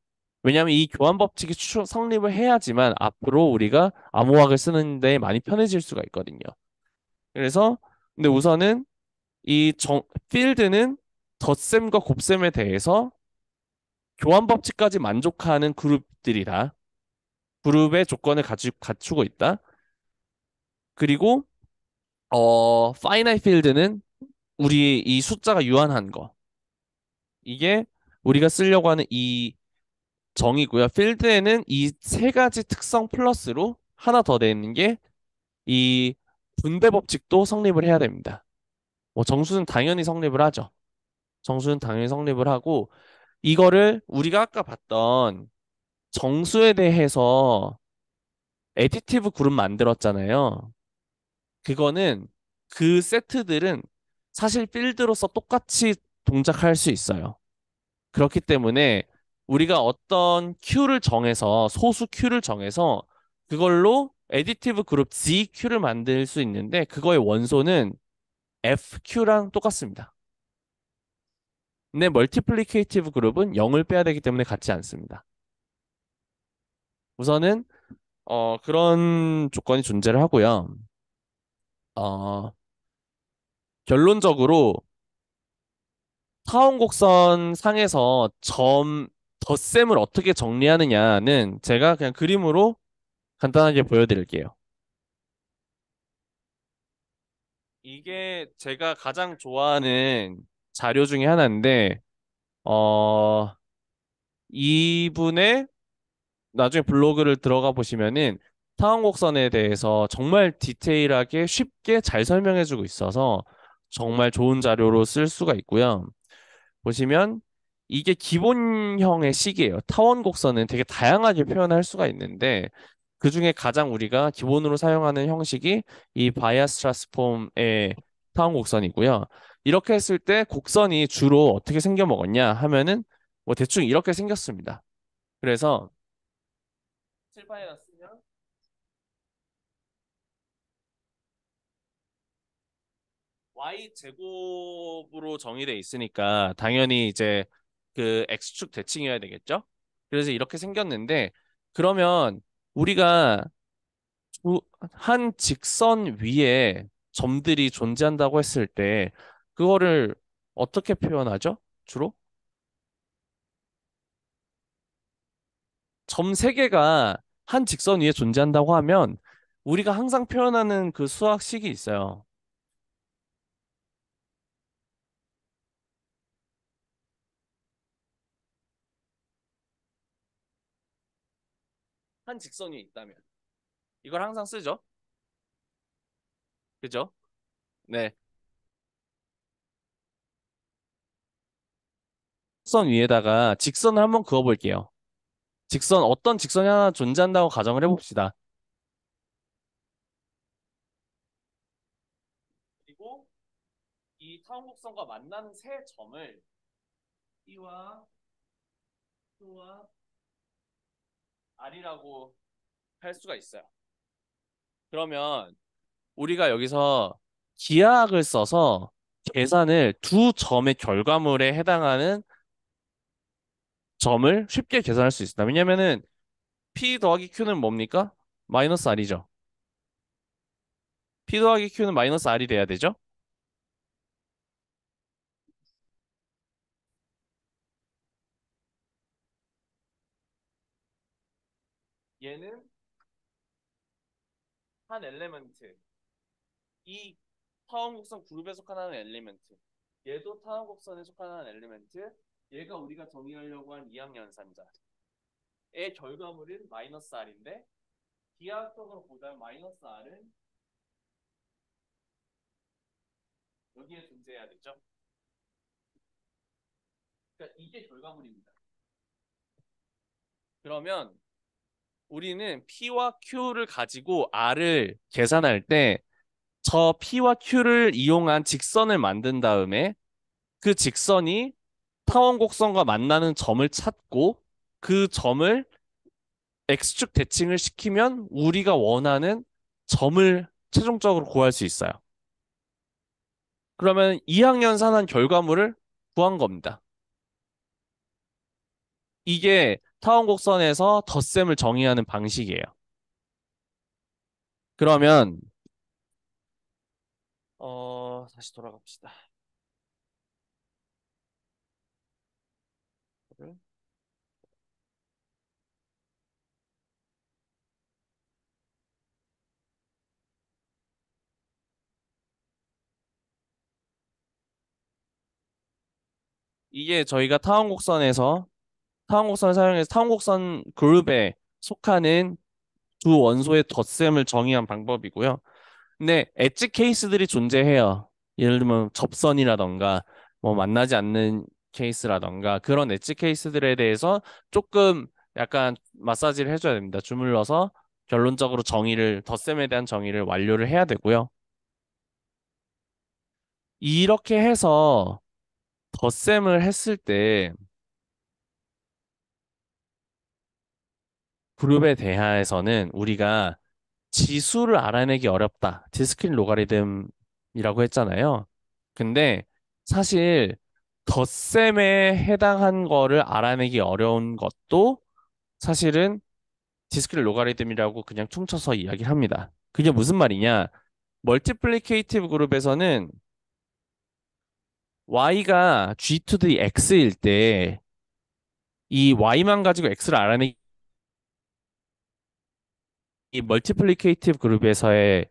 왜냐하면 이 교환 법칙이 성립을 해야지만 앞으로 우리가 암호학을 쓰는데 많이 편해질 수가 있거든요. 그래서 근데 우선은 필드는 덧셈과 곱셈에 대해서 교환 법칙까지 만족하는 그룹들이다. 그룹의 조건을 갖추고 있다. 그리고 파이나이트 필드는 우리 이 숫자가 유한한 거. 이게 우리가 쓰려고 하는 이 정이고요. 필드에는 이 세 가지 특성 플러스로 하나 더 되는 게 이 분배 법칙도 성립을 해야 됩니다. 뭐 정수는 당연히 성립을 하죠. 정수는 당연히 성립을 하고 이거를 우리가 아까 봤던 정수에 대해서 에디티브 그룹 만들었잖아요. 그거는 그 세트들은 사실 필드로서 똑같이 동작할 수 있어요. 그렇기 때문에 우리가 어떤 Q를 정해서 소수 Q를 정해서 그걸로 에디티브 그룹 ZQ를 만들 수 있는데 그거의 원소는 FQ랑 똑같습니다. 근데 멀티플리케이티브 그룹은 0을 빼야 되기 때문에 같지 않습니다. 우선은 그런 조건이 존재를 하고요. 어, 결론적으로 타원 곡선 상에서 덧셈을 어떻게 정리하느냐는 제가 그냥 그림으로 간단하게 보여드릴게요. 이게 제가 가장 좋아하는 자료 중에 하나인데, 어, 이분의 나중에 블로그를 들어가 보시면은 타원 곡선에 대해서 정말 디테일하게 쉽게 잘 설명해주고 있어서 정말 좋은 자료로 쓸 수가 있고요. 보시면 이게 기본형의 식이에요. 타원 곡선은 되게 다양하게 표현할 수가 있는데 그중에 가장 우리가 기본으로 사용하는 형식이 이 바이아스 트랜스폼의 타원 곡선이고요. 이렇게 했을 때 곡선이 주로 어떻게 생겨 먹었냐 하면은 뭐 대충 이렇게 생겼습니다. 그래서 칠판에다 쓰면 y 제곱으로 정의돼 있으니까 당연히 이제 그 x축 대칭이어야 되겠죠? 그래서 이렇게 생겼는데 그러면 우리가 두- 한 직선 위에 점들이 존재한다고 했을 때 그거를 어떻게 표현하죠? 주로? 점 세 개가 한 직선 위에 존재한다고 하면 우리가 항상 표현하는 그 수학식이 있어요. 한 직선 위에 있다면 이걸 항상 쓰죠. 그죠? 네. 직선 위에다가 직선을 한번 그어볼게요. 어떤 직선이 하나 존재한다고 가정을 해봅시다. 그리고 이 타원곡선과 만나는 세 점을 P와 Q와 R이라고 할 수가 있어요. 그러면 우리가 여기서 기하학을 써서 계산을 두 점의 결과물에 해당하는 점을 쉽게 계산할 수 있습니다. 왜냐면은 P 더하기 Q는 뭡니까? 마이너스 R이죠. P 더하기 Q는 마이너스 R이 돼야 되죠? 얘는 한 엘레멘트, 이 타원곡선 그룹에 속하는 엘리멘트. 얘도 타원곡선에 속하는 엘리멘트. 얘가 우리가 정의하려고 한 이항연산자의 결과물인 마이너스 R인데 기하학적으로 보자면 마이너스 R은 여기에 존재해야 되죠. 그러니까 이게 결과물입니다. 그러면 우리는 P와 Q를 가지고 R을 계산할 때 저 P와 Q를 이용한 직선을 만든 다음에 그 직선이 타원곡선과 만나는 점을 찾고 그 점을 X축 대칭을 시키면 우리가 원하는 점을 최종적으로 구할 수 있어요. 그러면 2학년 산한 결과물을 구한 겁니다. 이게 타원 곡선에서 덧셈을 정의하는 방식이에요. 그러면 다시 돌아갑시다. 이게 저희가 타원 곡선을 사용해서 타원 곡선 그룹에 속하는 두 원소의 덧셈을 정의한 방법이고요. 근데 엣지 케이스들이 존재해요. 예를 들면 접선이라던가 뭐 만나지 않는 케이스라던가 그런 엣지 케이스들에 대해서 조금 약간 마사지를 해줘야 됩니다. 주물러서 결론적으로 덧셈에 대한 정의를 완료를 해야 되고요. 이렇게 해서 덧셈을 했을 때 그룹에 대하여서는 우리가 지수를 알아내기 어렵다. 디스크릿 로가리즘이라고 했잖아요. 근데 사실 덧셈에 해당한 거를 알아내기 어려운 것도 사실은 디스크릿 로가리즘이라고 그냥 퉁쳐서 이야기를 합니다. 그게 무슨 말이냐? 멀티플리케이티브 그룹에서는 y가 g to the x일 때 이 y만 가지고 x를 알아내기 이 멀티플리케이티브 그룹에서의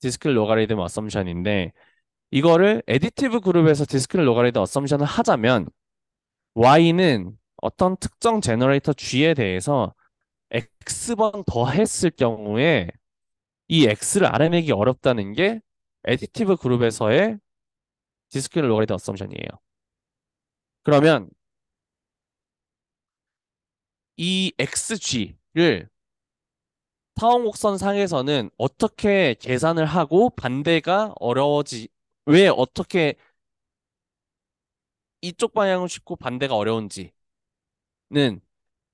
디스크릿 로가리즘 어썸션인데 이거를 애디티브 그룹에서 디스크릿 로가리즘 어썸션을 하자면 y는 어떤 특정 제너레이터 g에 대해서 x번 더했을 경우에 이 x를 알아내기 어렵다는 게 애디티브 그룹에서의 디스크릿 로가리즘 어썸션이에요. 그러면 이 xg를 타원곡선 상에서는 어떻게 계산을 하고 반대가 왜 어떻게 이쪽 방향은 쉽고 반대가 어려운지는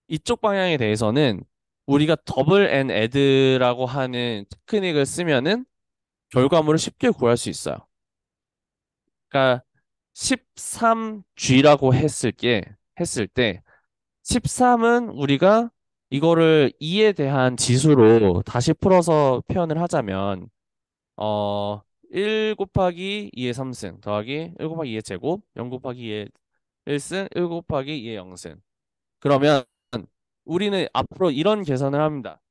이쪽 방향에 대해서는 우리가 더블 앤 애드라고 하는 테크닉을 쓰면은 결과물을 쉽게 구할 수 있어요. 그러니까 13G라고 했을 때 13은 우리가 이거를 2에 대한 지수로 다시 풀어서 표현을 하자면 어 1 곱하기 2의 3승 더하기 1 곱하기 2의 제곱 0 곱하기 2의 1승 1 곱하기 2의 0승 그러면 우리는 앞으로 이런 계산을 합니다.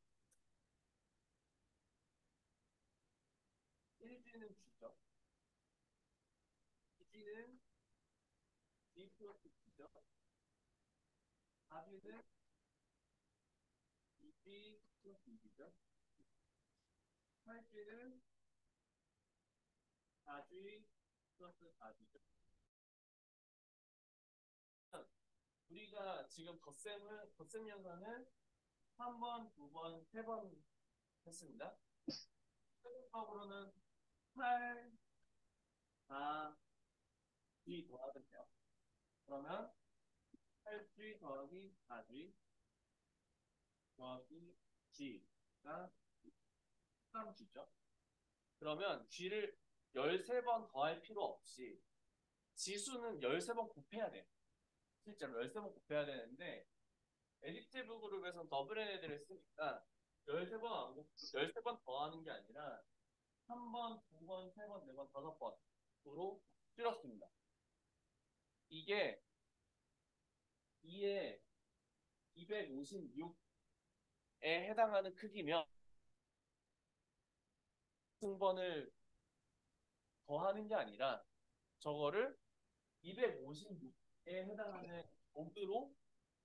1G는 G죠. 2G는 G 플러스 G죠. 4G는 2G 플러스 2G죠. 8G는 4G 플러스 4G죠. 우리가 지금 덧셈 연산을 한 번, 두 번, 세 번 했습니다. 최종적으로는 8, 4, G 더하면 돼요. 그러면 8G 더하기 4G 더하기 G가 13G죠. 그러면 G를 13번 더할 필요 없이 지수는 13번 곱해야 돼. 실제로 13번 곱해야 되는데 에디티브 그룹에서는 더블 애들을 쓰니까 13번 안 곱, 13번 더하는 게 아니라 한 번, 두 번, 세 번, 네 번, 다섯 번으로 줄였습니다. 이게 2에 256에 해당하는 크기면 승번을 더하는 게 아니라 저거를 256에 해당하는 곱으로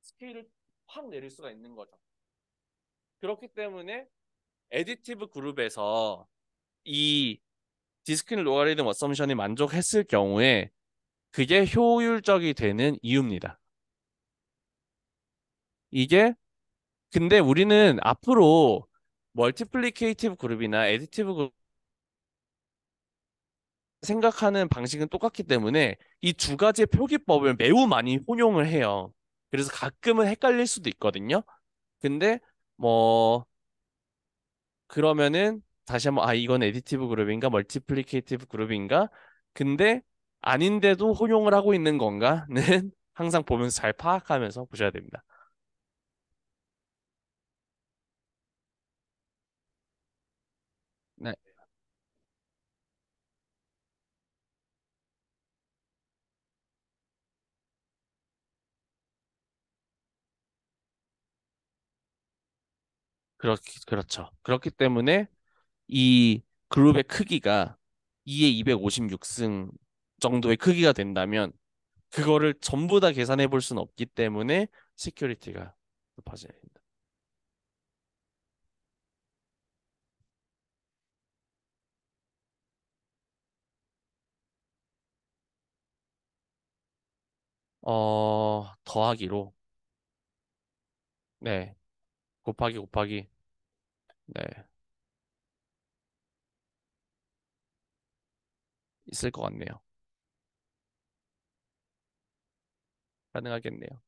스케일을 확 내릴 수가 있는 거죠. 그렇기 때문에 애디티브 그룹에서 이 디스크릿 로가리즘 어썸션이 만족했을 경우에 그게 효율적이 되는 이유입니다. 이게 근데 우리는 앞으로 멀티플리케이티브 그룹이나 애디티브 그룹 생각하는 방식은 똑같기 때문에 이 두 가지의 표기법을 매우 많이 혼용을 해요. 그래서 가끔은 헷갈릴 수도 있거든요. 근데 뭐 그러면은 다시 한번 이건 애디티브 그룹인가 멀티플리케이티브 그룹인가? 근데 아닌데도 혼용을 하고 있는 건가는 항상 보면서 잘 파악하면서 보셔야 됩니다. 네, 그렇죠. 그렇기 때문에 이 그룹의 크기가 2의 256승 정도의 크기가 된다면 그거를 전부 다 계산해 볼 수는 없기 때문에 시큐리티가 높아져야 된다. 더하기로. 네. 곱하기. 네. 있을 것 같네요. 가능하겠네요.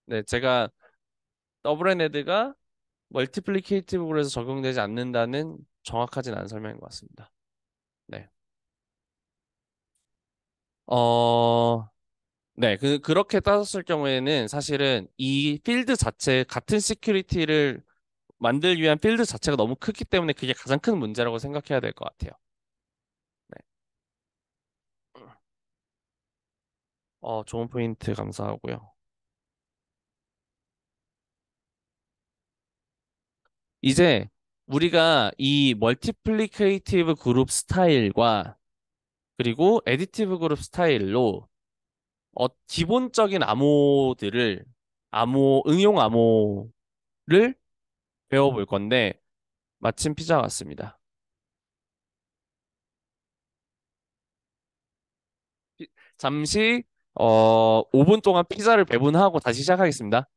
네. 제가 더블 앤 헤드가 멀티플리케이티브로 해서 적용되지 않는다는 정확하진 않은 설명인 것 같습니다. 네. 어, 네. 그렇게 따졌을 경우에는 사실은 이 필드 자체, 같은 시큐리티를 만들기 위한 필드 자체가 너무 크기 때문에 그게 가장 큰 문제라고 생각해야 될 것 같아요. 네. 좋은 포인트 감사하고요. 이제 우리가 이 멀티플리케이티브 그룹 스타일과 그리고 애디티브 그룹 스타일로 기본적인 응용 암호를 배워볼 건데 마침 피자 왔습니다. 잠시 5분 동안 피자를 배분하고 다시 시작하겠습니다.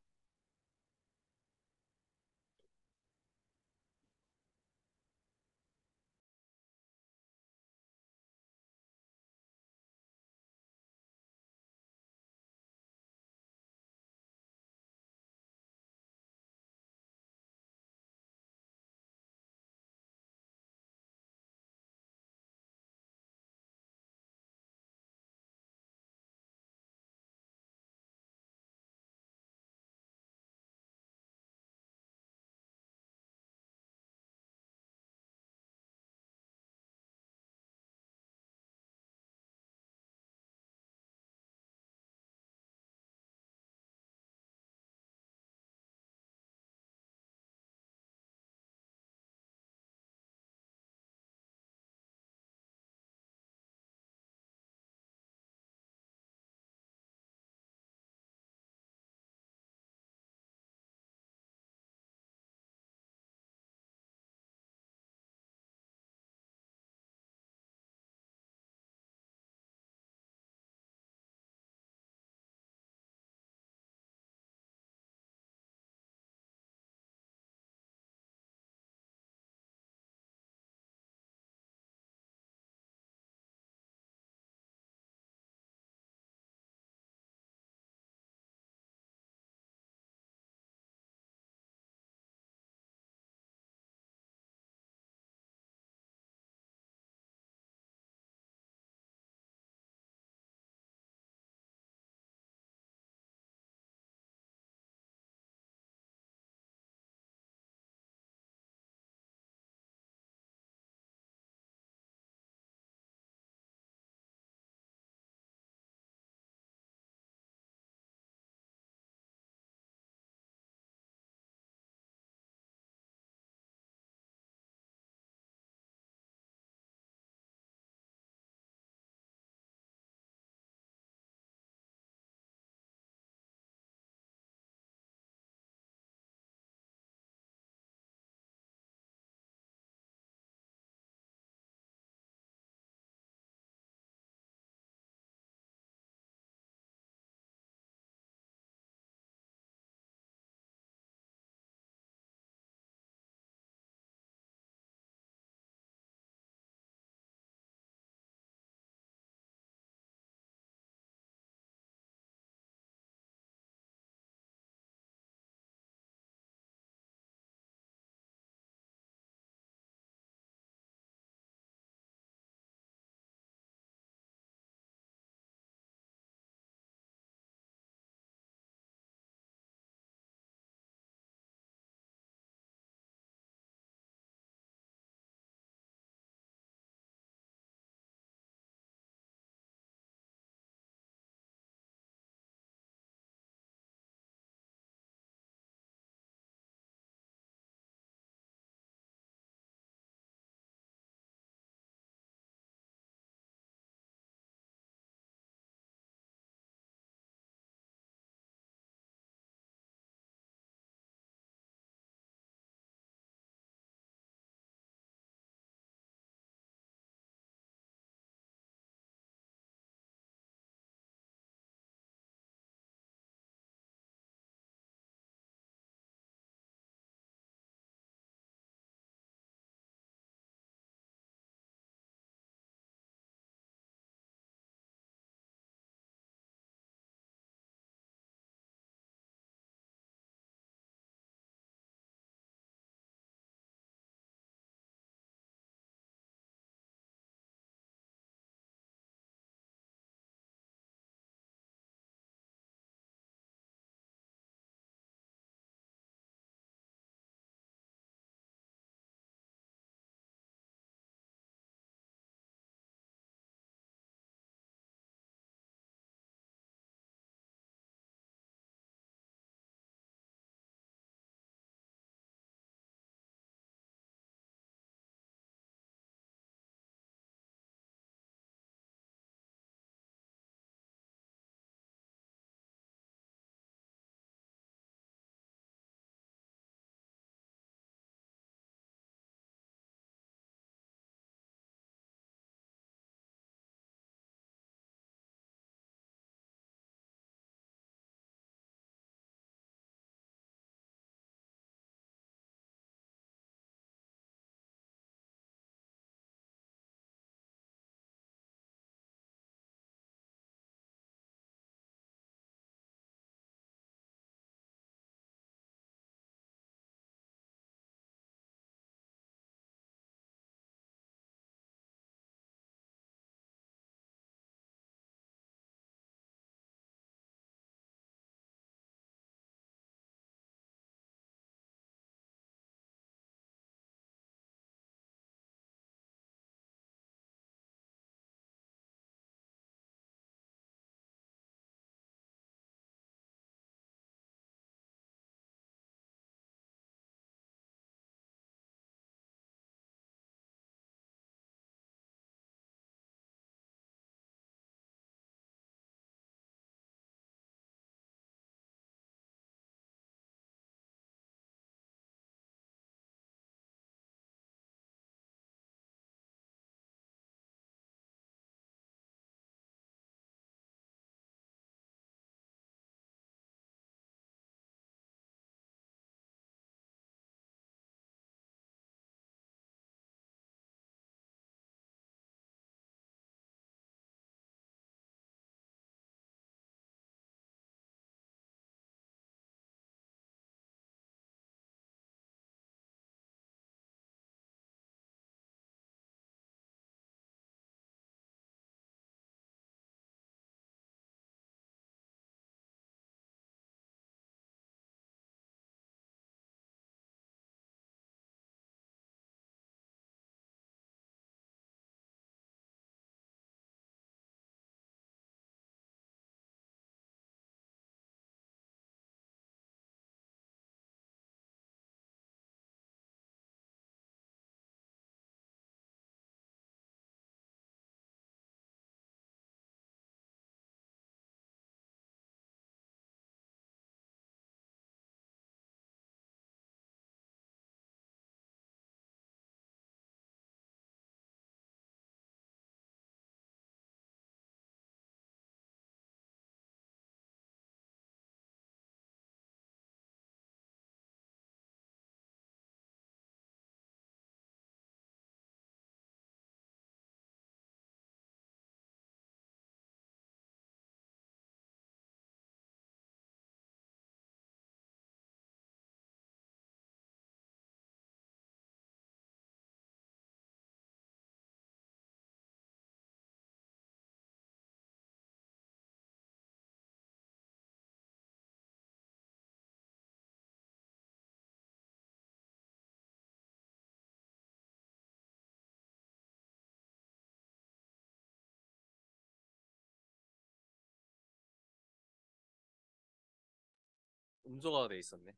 음소거가 돼 있었네.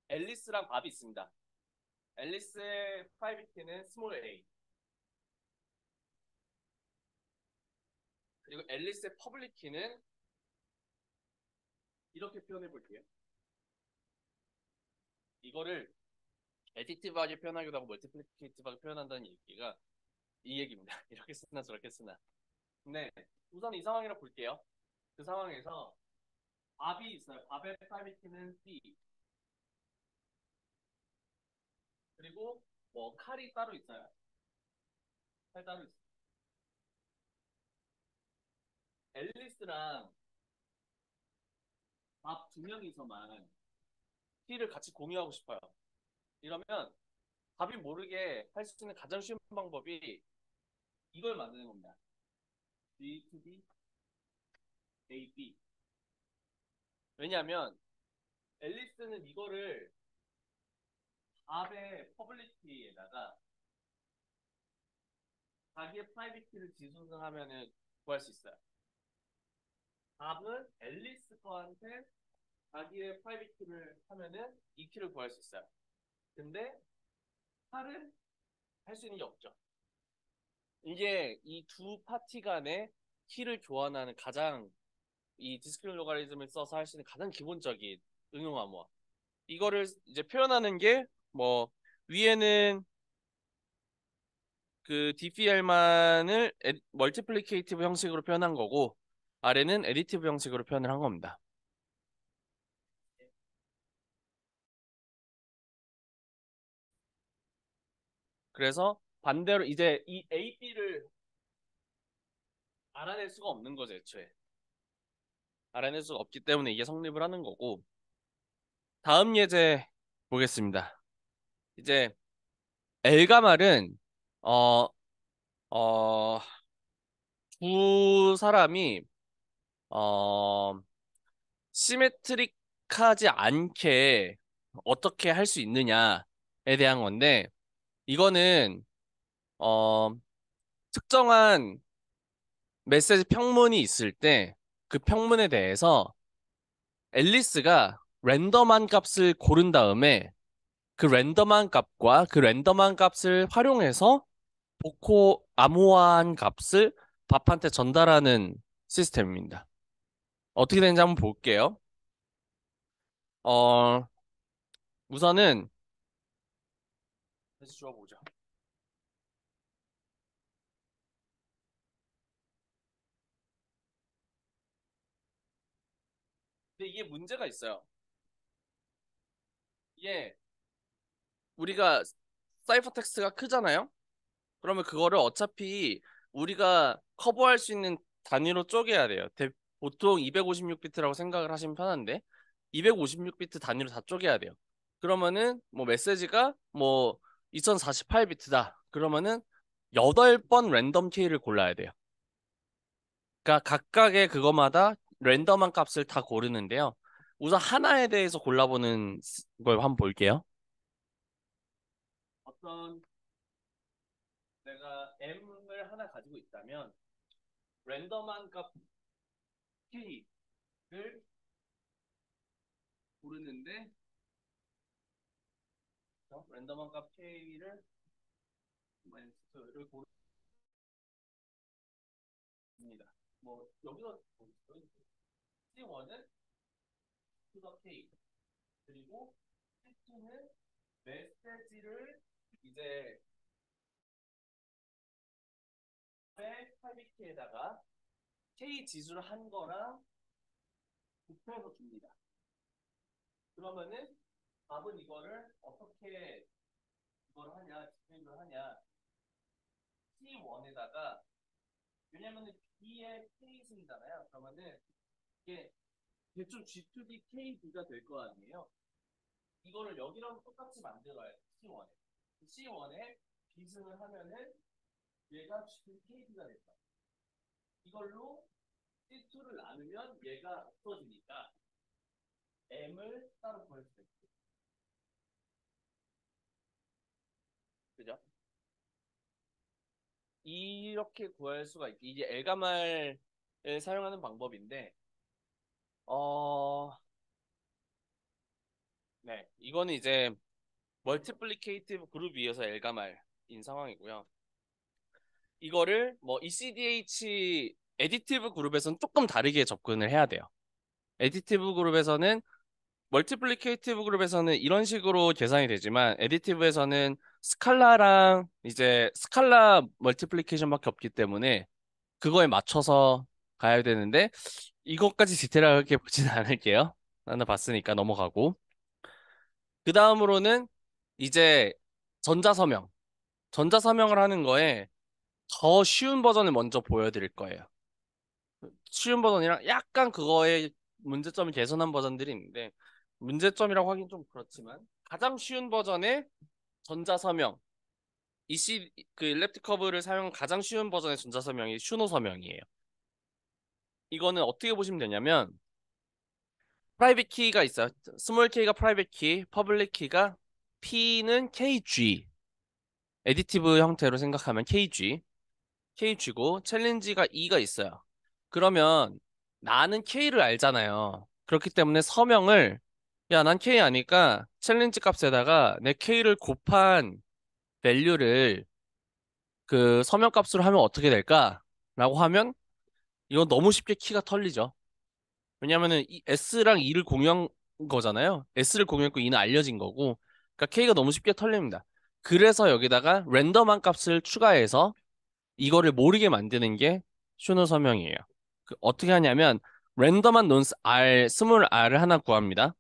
앨리스랑 밥이 있습니다. 앨리스의 프라이빗 키는 스몰 a. 그리고 앨리스의 퍼블릭 키는 이렇게 표현해 볼게요. 이거를 에디티브하게 표현하기도 하고 멀티플리케이티브하게 표현한다는 얘기가 이 얘기입니다. 이렇게 쓰나 저렇게 쓰나. 근데 우선 이 상황이라 볼게요. 그 상황에서 밥이 있어요. 밥의 프라이빗 키는 C. 그리고 뭐 칼이 따로 있어요. 칼 따로 있어요. 앨리스랑 밥 두 명이서만 키를 같이 공유하고 싶어요. 이러면 밥이 모르게 할 수 있는 가장 쉬운 방법이 이걸 만드는 겁니다. G to B, A, B. 왜냐하면 앨리스는 이거를 밥의 퍼블리티에다가 자기의 프라이빗키를 지수하면은 구할 수 있어요. 밥은 앨리스 거한테 자기의 프라이빗키를 하면은 이 키를 구할 수 있어요. 근데 칼은 할 수 있는 게 없죠. 이게 이 두 파티 간의 키를 교환하는 가장 이 디스크릿 로가리즘을 써서 할 수 있는 가장 기본적인 응용 암호화. 이거를 이제 표현하는 게 뭐 위에는 그 DPL만을 멀티플리케이티브 형식으로 표현한 거고 아래는 에디티브 형식으로 표현을 한 겁니다. 그래서 반대로 이제 이 A, B를 알아낼 수가 없는 거죠, 애초에. 알아낼 수가 없기 때문에 이게 성립을 하는 거고 다음 예제 보겠습니다. 이제 엘가말은 어, 어, 두 사람이 어, 시메트릭하지 않게 어떻게 할 수 있느냐에 대한 건데 이거는 어, 특정한 메시지 평문이 있을 때 그 평문에 대해서 앨리스가 랜덤한 값을 고른 다음에 그 랜덤한 값과 그 랜덤한 값을 활용해서 복호 암호화한 값을 밥한테 전달하는 시스템입니다. 어떻게 되는지 한번 볼게요. 어, 우선은 다시 주워보죠. 근데 이게 문제가 있어요. 이게 우리가 사이퍼 텍스트가 크잖아요. 그러면 그거를 어차피 우리가 커버할 수 있는 단위로 쪼개야 돼요. 보통 256비트라고 생각을 하시면 편한데 256비트 단위로 다 쪼개야 돼요. 그러면은 뭐 메시지가 뭐 2048비트다. 그러면은 8번 랜덤 키를 골라야 돼요. 그러니까 각각의 그거마다 랜덤한 값을 다 고르는데요. 우선 하나에 대해서 골라보는 걸 한번 볼게요. 어떤 내가 M을 하나 가지고 있다면 랜덤한 값 K를 고르는데 랜덤한 값 K를 를 고릅니다. 뭐 여기서 C1은 투더 K 그리고 C2는 메시지를 이제 8비트에다가 K 지수를 한 거랑 곱해서 줍니다. 그러면은 답은 이거를 어떻게 이걸 하냐, 집행을 하냐. C1에다가 왜냐면은 B의 K승이잖아요. 그러면은 이게 대충 G2D KB가 될 거 아니에요. 이거를 여기랑 똑같이 만들어야 돼. C1에. C1에 B승을 하면은 얘가 G2D KB가 됐다. 이걸로 C2를 나누면 얘가 없어지니까 M을 따로 구할 수 있어요. 그죠? 이렇게 구할 수가 이게 엘가말을 사용하는 방법인데 어, 네. 이거는 이제 멀티플리케이티브 그룹 위에서 엘가말인 상황이고요. 이거를 뭐 ECDH 에디티브 그룹에서는 조금 다르게 접근을 해야 돼요. 에디티브 그룹에서는 멀티플리케이티브 그룹에서는 이런 식으로 계산이 되지만 에디티브에서는 스칼라랑 이제 스칼라 멀티플리케이션밖에 없기 때문에 그거에 맞춰서 가야 되는데 이것까지 디테일하게 보지는 않을게요. 나는 봤으니까 넘어가고. 그 다음으로는 이제 전자서명. 전자서명을 하는 거에 더 쉬운 버전을 먼저 보여드릴 거예요. 쉬운 버전이랑 약간 그거에 문제점을 개선한 버전들이 있는데 문제점이라고 하긴 좀 그렇지만 가장 쉬운 버전의 전자서명 EC 그 일렉트릭 커브를 사용한 가장 쉬운 버전의 전자서명이 슈노 서명이에요. 이거는 어떻게 보시면 되냐면 프라이빗 키가 있어요. 스몰 k가 프라이빗 키, 퍼블릭 키가 P는 KG, 에디티브 형태로 생각하면 KG고 챌린지가 E가 있어요. 그러면 나는 K를 알잖아요. 그렇기 때문에 서명을 야, 난 K 아니까 챌린지 값에다가 내 K를 곱한 밸류를 그 서명 값으로 하면 어떻게 될까? 라고 하면 이건 너무 쉽게 키가 털리죠. 왜냐면은 이 S랑 E를 공유한 거잖아요. S를 공유했고 E는 알려진 거고. 그러니까 K가 너무 쉽게 털립니다. 그래서 여기다가 랜덤한 값을 추가해서 이거를 모르게 만드는 게 슈노 서명이에요. 어떻게 하냐면 랜덤한 논스 R, 스몰 R을 하나 구합니다.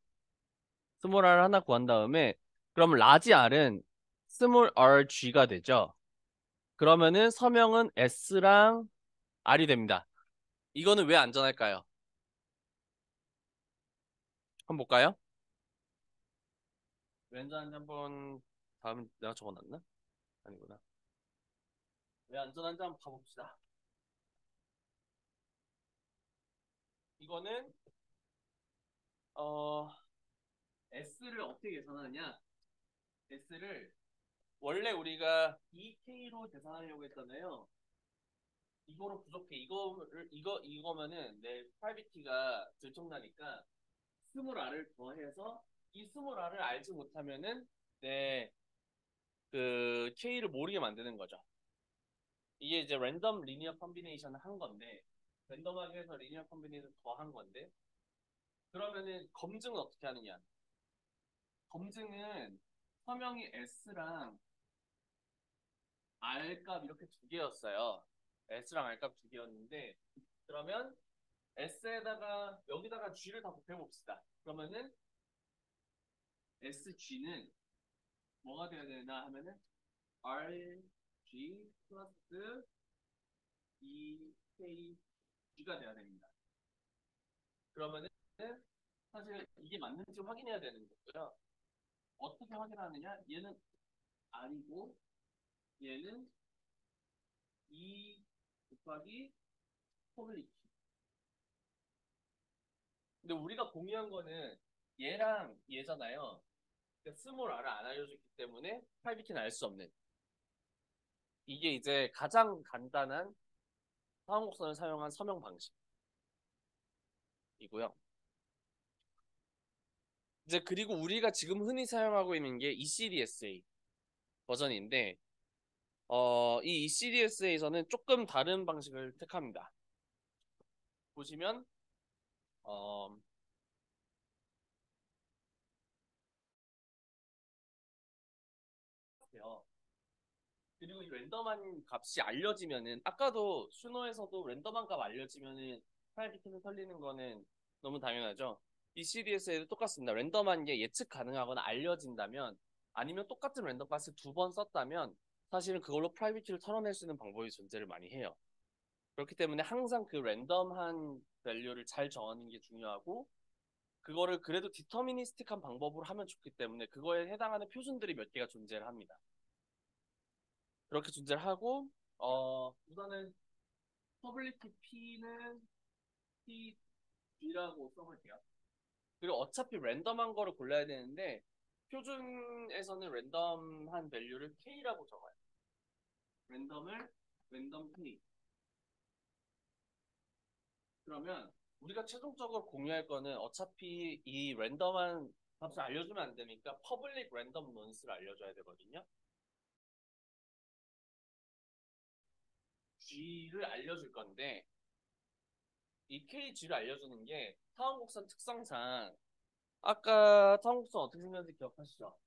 스몰 R을 하나 구한 다음에 그럼 라지 R은 스몰 RG가 되죠. 그러면은 서명은 S랑 R이 됩니다. 이거는 왜 안전할까요? 한번 볼까요? 왜 안전한지 한번 다음 내가 적어놨나? 아니구나. 왜 안전한지 한번 봐봅시다. 이거는 어 S를 어떻게 계산하느냐? S를 원래 우리가 2K로 계산하려고 했잖아요. 이거로 부족해. 이거면은 내 프라이빗 키가 들통나니까 스몰 R을 더해서 이 스몰 R을 알지 못하면은 내 그 K를 모르게 만드는 거죠. 이게 이제 랜덤 리니어 컨비네이션을 한 건데 랜덤하게 해서 리니어 컨비네이션 더 한 건데 그러면은 검증은 어떻게 하느냐? 검증은 서명이 S랑 R 값 이렇게 두 개였어요. S랑 R 값 두 개였는데 그러면 S에다가 여기다가 G를 다 곱해봅시다. 그러면은 SG는 뭐가 되어야 되나 하면은 RG 플러스 EKG가 돼야 됩니다. 그러면은 사실 이게 맞는지 확인해야 되는 거고요. 어떻게 확인하느냐? 얘는 R이고 얘는 E 곱하기 퍼블릭. 근데 우리가 공유한 거는 얘랑 얘잖아요. 그러니까 스몰 R을 안 알려줬기 때문에 프라이빗키는 알 수 없는. 이게 이제 가장 간단한 상호곡선을 사용한 서명 방식이고요. 이제 그리고 우리가 지금 흔히 사용하고 있는 게 ECDSA 버전인데 이 ECDSA에서는 조금 다른 방식을 택합니다. 보시면 어, 그리고 이 랜덤한 값이 알려지면은 아까도 슈노에서도 랜덤한 값 알려지면은 프라이빗키는 털리는 거는 너무 당연하죠. ECDS에도 똑같습니다. 랜덤한 게 예측 가능하거나 알려진다면 아니면 똑같은 랜덤 값을 두 번 썼다면 사실은 그걸로 프라이빗키를 털어낼 수 있는 방법이 존재를 많이 해요. 그렇기 때문에 항상 그 랜덤한 밸류를 잘 정하는 게 중요하고 그거를 그래도 디터미니스틱한 방법으로 하면 좋기 때문에 그거에 해당하는 표준들이 몇 개가 존재를 합니다. 그렇게 존재를 하고 우선은 퍼블리티 P는 PG라고 써볼게요. 그리고 어차피 랜덤한 거를 골라야 되는데 표준에서는 랜덤한 밸류를 K라고 적어요. 랜덤을 랜덤 K. 그러면 우리가 최종적으로 공유할 거는 어차피 이 랜덤한 값을 알려주면 안 되니까 퍼블릭 랜덤 논스를 알려줘야 되거든요. G를 알려줄 건데 이 KG를 알려주는 게 타원곡선 특성상 아까 타원곡선 어떻게 생겼는지 기억하시죠?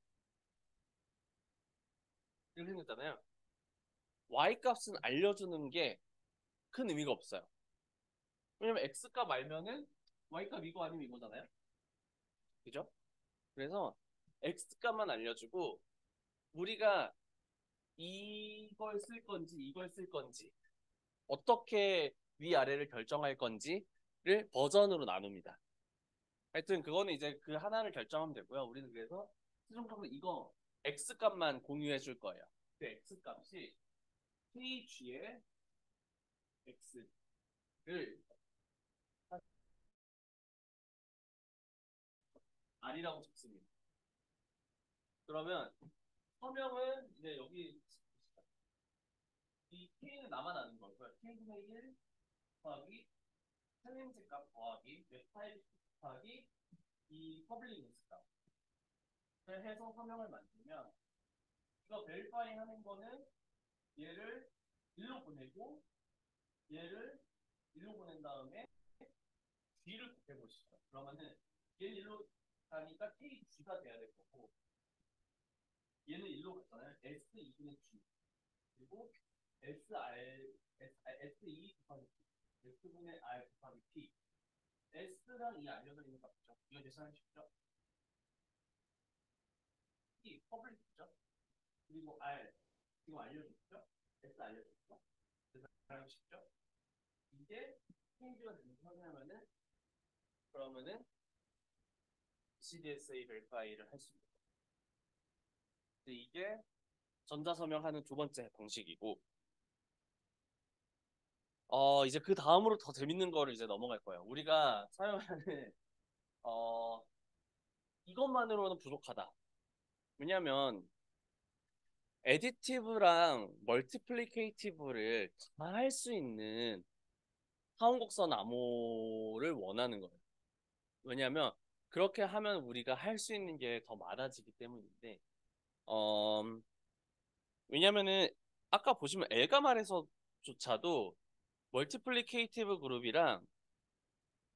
이렇게 생겼잖아요. Y 값은 알려주는 게 큰 의미가 없어요. 왜냐면 X 값 알면은 Y 값 이거 아니면 이거잖아요. 그죠? 그래서 X 값만 알려주고 우리가 이걸 쓸 건지 이걸 쓸 건지 어떻게 위아래를 결정할 건지를 버전으로 나눕니다. 하여튼 그거는 이제 그 하나를 결정하면 되고요. 우리는 그래서 최종적으로 이거 X 값만 공유해 줄 거예요. 그 X 값이 KG의 X를 R이라고 적습니다. 그러면 서명은 이제 여기 이 K는 나만 아는 거고요. K분의 1 더하기 챌린지 값 더하기 웹파일 곱하기 이 퍼블릭 리스 값 해서 서명을 만들면 이거 베리파이 하는 거는 얘를 1로 보내고 얘를 1로 보낸 다음에 G를 곱해보시죠. 그러면은 얘는 1로 가니까 KG가 돼야 될 거고 얘는 1로 갔잖아요. S2분의 G 그리고 SR, S2 곱하기 P S분의 R 곱하기 P S랑 이 알려져 있는 값이죠. 이거 계산하기 쉽죠? P 퍼블릭이죠. 그리고 R 지금 알려줬죠? S 알려줬죠? 계산하기 쉽죠? 이게 KG가 되는지 확인하면은 그러면은 CDSA verify를 할 수 있는 거예요. 이게 전자서명하는 두 번째 방식이고 이제 그 다음으로 더 재밌는 거를 이제 넘어갈 거예요. 우리가 사용하는 어 이것만으로는 부족하다. 왜냐하면 에디티브랑 멀티플리케이티브를 다 할 수 있는 타원곡선 암호를 원하는 거예요. 왜냐하면 그렇게 하면 우리가 할 수 있는 게 더 많아지기 때문인데 어, 왜냐면은 아까 보시면 엘가말에서조차도 멀티플리케이티브 그룹이랑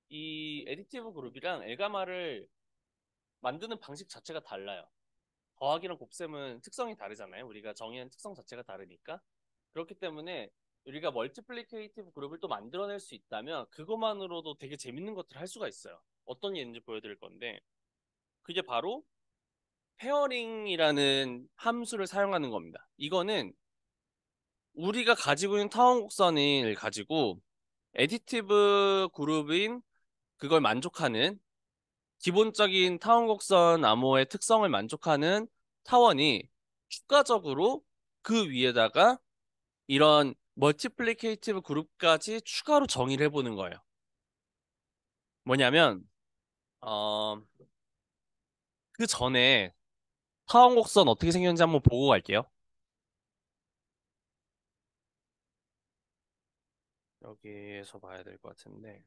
이 에디티브 그룹이랑 엘가말을 만드는 방식 자체가 달라요. 더하기랑 곱셈은 특성이 다르잖아요. 우리가 정의한 특성 자체가 다르니까. 그렇기 때문에 우리가 멀티플리케이티브 그룹을 또 만들어낼 수 있다면 그것만으로도 되게 재밌는 것들을 할 수가 있어요. 어떤 예인지 보여드릴 건데 그게 바로 페어링이라는 함수를 사용하는 겁니다. 이거는 우리가 가지고 있는 타원 곡선을 가지고 에디티브 그룹인 그걸 만족하는 기본적인 타원 곡선 암호의 특성을 만족하는 타원이 추가적으로 그 위에다가 이런 멀티플리케이티브 그룹까지 추가로 정의를 해보는 거예요. 뭐냐면 그 전에 타원 곡선 어떻게 생겼는지 한번 보고 갈게요. 여기에서 봐야 될 것 같은데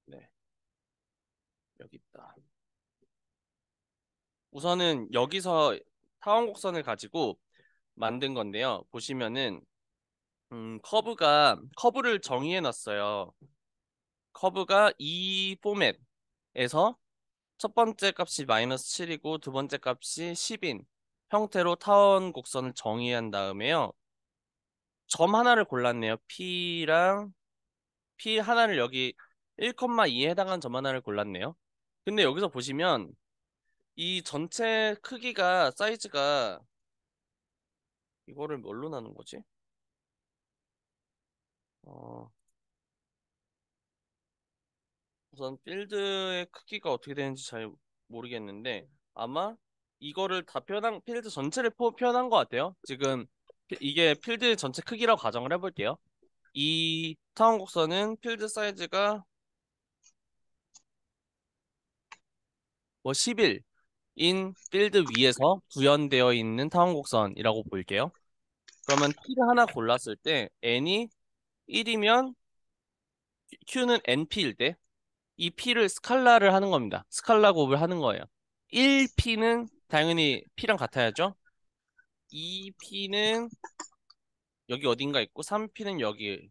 네, 여기 있다. 우선은 여기서 타원 곡선을 가지고 만든 건데요. 보시면은 커브를 정의해 놨어요. 커브가 이 포맷에서 첫 번째 값이 마이너스 7이고 두 번째 값이 10인 형태로 타원 곡선을 정의한 다음에요. 점 하나를 골랐네요. P 하나를 여기 1,2에 해당하는 점 하나를 골랐네요. 근데 여기서 보시면 이 전체 크기가 사이즈가 이거를 뭘로 나눈 거지? 어, 우선 필드의 크기가 어떻게 되는지 잘 모르겠는데 아마 이거를 다 표현한 필드 전체를 표현한 것 같아요. 지금 이게 필드 전체 크기라고 가정을 해볼게요. 이 타원 곡선은 필드 사이즈가 뭐 11인 필드 위에서 구현되어 있는 타원 곡선이라고 볼게요. 그러면 P를 하나 골랐을 때 n이 1이면 Q는 NP일 때 이 P를 스칼라를 하는 겁니다. 스칼라 곱을 하는 거예요. 1P는 당연히 P랑 같아야죠. 2P는 여기 어딘가 있고 3P는 여기.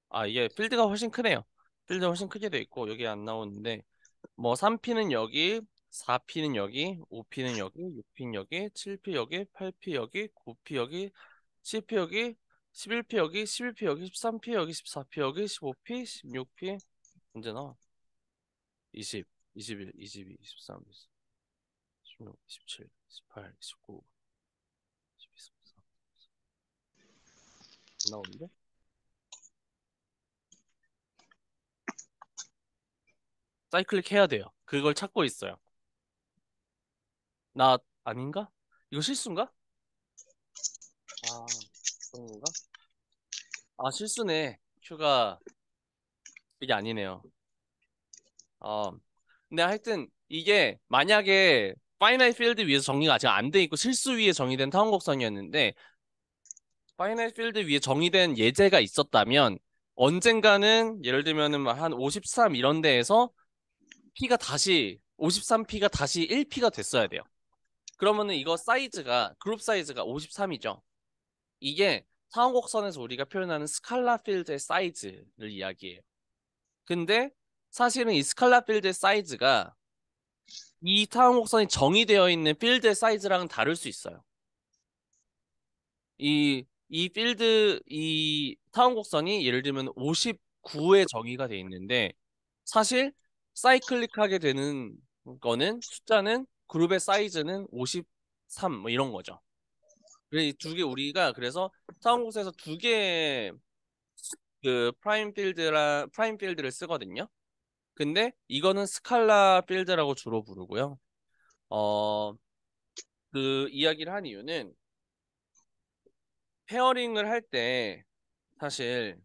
아, 이게 필드가 훨씬 크네요. 필드가 훨씬 크게 돼 있고 여기 안 나오는데 뭐 3P는 여기, 4P는 여기, 5P는 여기, 6P는 여기, 7P 여기, 8P 여기, 9P 여기, 10P 여기, 11P 여기, 11P 여기, 13P 여기, 14P 여기, 15P, 16P 언제 나와? 20, 21, 22, 23, 16, 27, 18, 19, 12, 13, 안 나오는데? 사이클릭 해야 돼요. 그걸 찾고 있어요. 나 아닌가? 이거 실수인가? 아, 그런 건가? 아, 실수네. 큐가 이게 아니네요. 어, 근데 하여튼 이게 만약에 파이나이트 필드 위에서 정리가 아직 안 돼 있고 실수 위에 정의된 타원 곡선이었는데 파이나이트 필드 위에 정의된 예제가 있었다면 언젠가는 예를 들면은 한 53 이런 데에서 P가 다시 53P가 다시 1P가 됐어야 돼요. 그러면은 이거 사이즈가 그룹 사이즈가 53이죠. 이게 타원 곡선에서 우리가 표현하는 스칼라 필드의 사이즈를 이야기해요. 근데 사실은 이 스칼라 필드의 사이즈가 이 타원 곡선이 정의되어 있는 필드의 사이즈랑은 다를 수 있어요. 이 타원 곡선이 예를 들면 59에 정의가 돼 있는데 사실 사이클릭하게 되는 거는 숫자는 그룹의 사이즈는 53 뭐 이런 거죠. 그래서 두개 우리가 그래서 타원 곡선에서 두 개의 그 프라임 필드를 쓰거든요. 근데 이거는 스칼라 필드라고 주로 부르고요. 어, 그 이야기를 한 이유는 페어링을 할 때 사실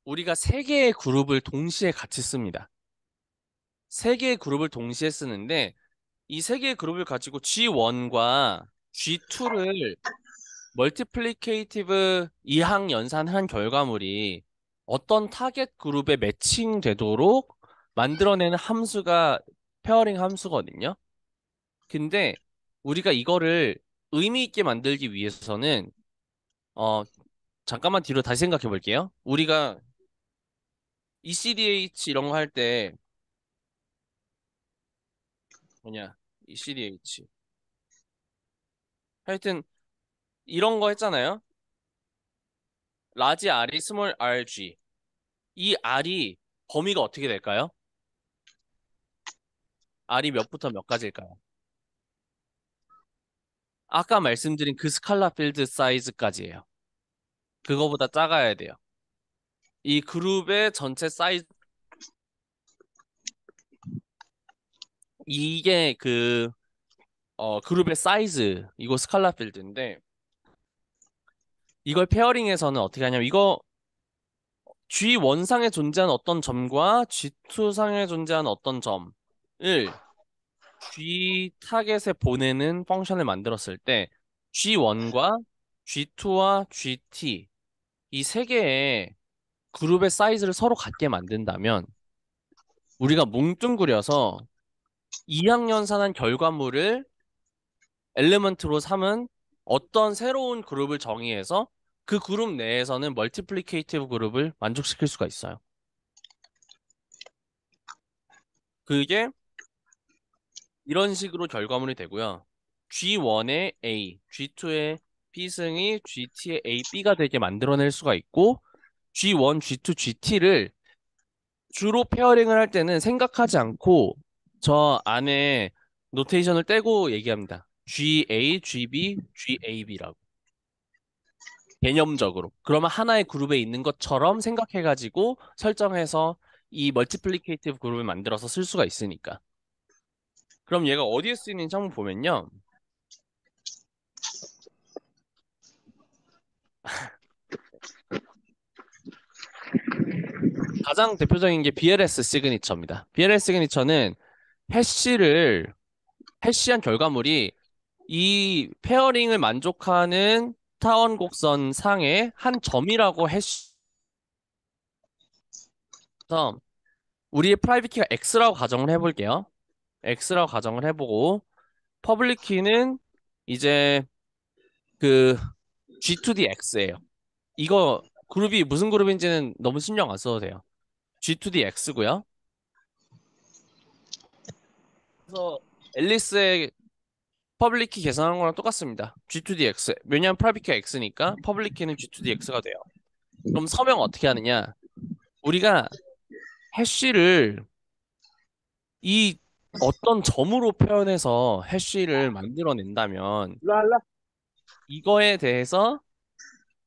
우리가 세 개의 그룹을 동시에 같이 씁니다. 세 개의 그룹을 동시에 쓰는데 이 세 개의 그룹을 가지고 G1과 G2를 멀티플리케이티브 이항 연산한 결과물이 어떤 타겟 그룹에 매칭되도록 만들어내는 함수가 페어링 함수거든요. 근데 우리가 이거를 의미 있게 만들기 위해서는 어 잠깐만 뒤로 다시 생각해 볼게요. 우리가 ECDH 이런 거 할 때 뭐냐 ECDH 하여튼 이런 거 했잖아요. 라지 R이 스몰 rg 이 R이 범위가 어떻게 될까요? R이 몇부터 몇 가지일까요? 아까 말씀드린 그 스칼라 필드 사이즈까지예요. 그거보다 작아야 돼요. 이 그룹의 전체 사이즈 이게 그룹의 사이즈 이거 스칼라 필드인데 이걸 페어링해서는 어떻게 하냐면 이거 G1상에 존재하는 어떤 점과 G2상에 존재하는 어떤 점을 G 타겟에 보내는 펑션을 만들었을 때 G1과 G2와 GT 이 세 개의 그룹의 사이즈를 서로 같게 만든다면 우리가 뭉뚱그려서 이항연산한 결과물을 엘리먼트로 삼은 어떤 새로운 그룹을 정의해서 그 그룹 내에서는 멀티플리케이티브 그룹을 만족시킬 수가 있어요. 그게 이런 식으로 결과물이 되고요. G1의 A, G2의 B승이 GT의 A, B가 되게 만들어낼 수가 있고 G1, G2, GT를 주로 페어링을 할 때는 생각하지 않고 저 안에 노테이션을 떼고 얘기합니다. GA, GB, GAB라고. 개념적으로. 그러면 하나의 그룹에 있는 것처럼 생각해가지고 설정해서 이 멀티플리케이티브 그룹을 만들어서 쓸 수가 있으니까. 그럼 얘가 어디에 쓰이는지 한번 보면요. 가장 대표적인 게 BLS 시그니처입니다. BLS 시그니처는 해시를 해시한 결과물이 이 페어링을 만족하는 타원 곡선 상의 한 점이라고 해서 우리의 프라이빗 키가 X라고 가정을 해볼게요. X라고 가정을 해보고 퍼블릭 키는 이제 그 G2D X예요. 이거 그룹이 무슨 그룹인지는 너무 신경 안 써도 돼요. G2D X고요. 그래서 앨리스의 퍼블릭 키 계산한 거랑 똑같습니다. G2DX. 왜냐하면 프라이빗 키가 X니까 퍼블릭 키는 G2DX가 돼요. 그럼 서명 어떻게 하느냐? 우리가 해쉬를 이 어떤 점으로 표현해서 해쉬를 만들어낸다면 이거에 대해서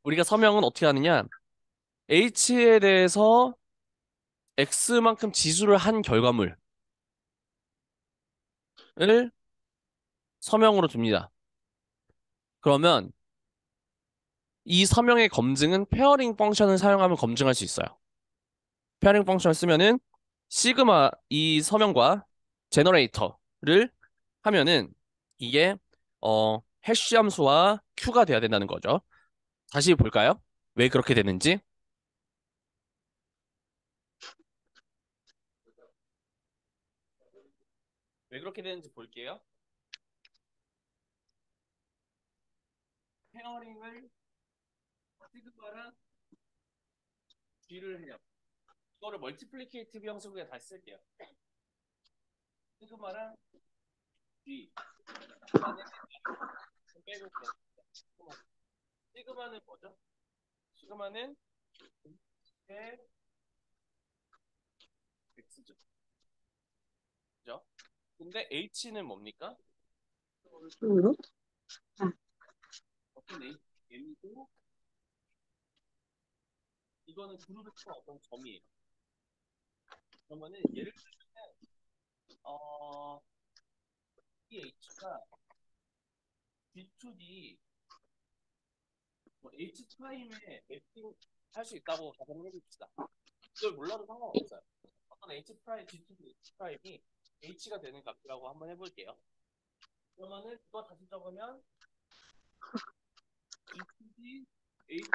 우리가 서명은 어떻게 하느냐? H에 대해서 X만큼 지수를 한 결과물을 서명으로 둡니다. 그러면 이 서명의 검증은 페어링 펑션을 사용하면 검증할 수 있어요. 페어링 펑션을 쓰면은 시그마 이 서명과 제너레이터를 하면은 이게 해쉬 함수와 Q가 돼야 된다는 거죠. 다시 볼까요? 왜 그렇게 되는지? 왜 그렇게 되는지 볼게요. 페어링을 시그마랑 G를 해요. 이거를 멀티플리케이티브 형식으로 다시 쓸게요. 시그마랑 G. 만약에 좀 빼고 그냥 시그마는 뭐죠? 시그마는 의 X죠. 그죠? 근데 H는 뭡니까? 어떤 M이고 이거는 그룹의 어떤 점이에요. 그러면은 예를 들면 어, 이 H가 B2D 뭐 H 프라임에 매핑 할 수 있다고 가정을 해봅시다. 이걸 몰라도 상관없어요. 어떤 H 프라임, G2D H 프라임이 H가 되는 값이라고 한번 해볼게요. 그러면은 이거 다시 적으면 G2D H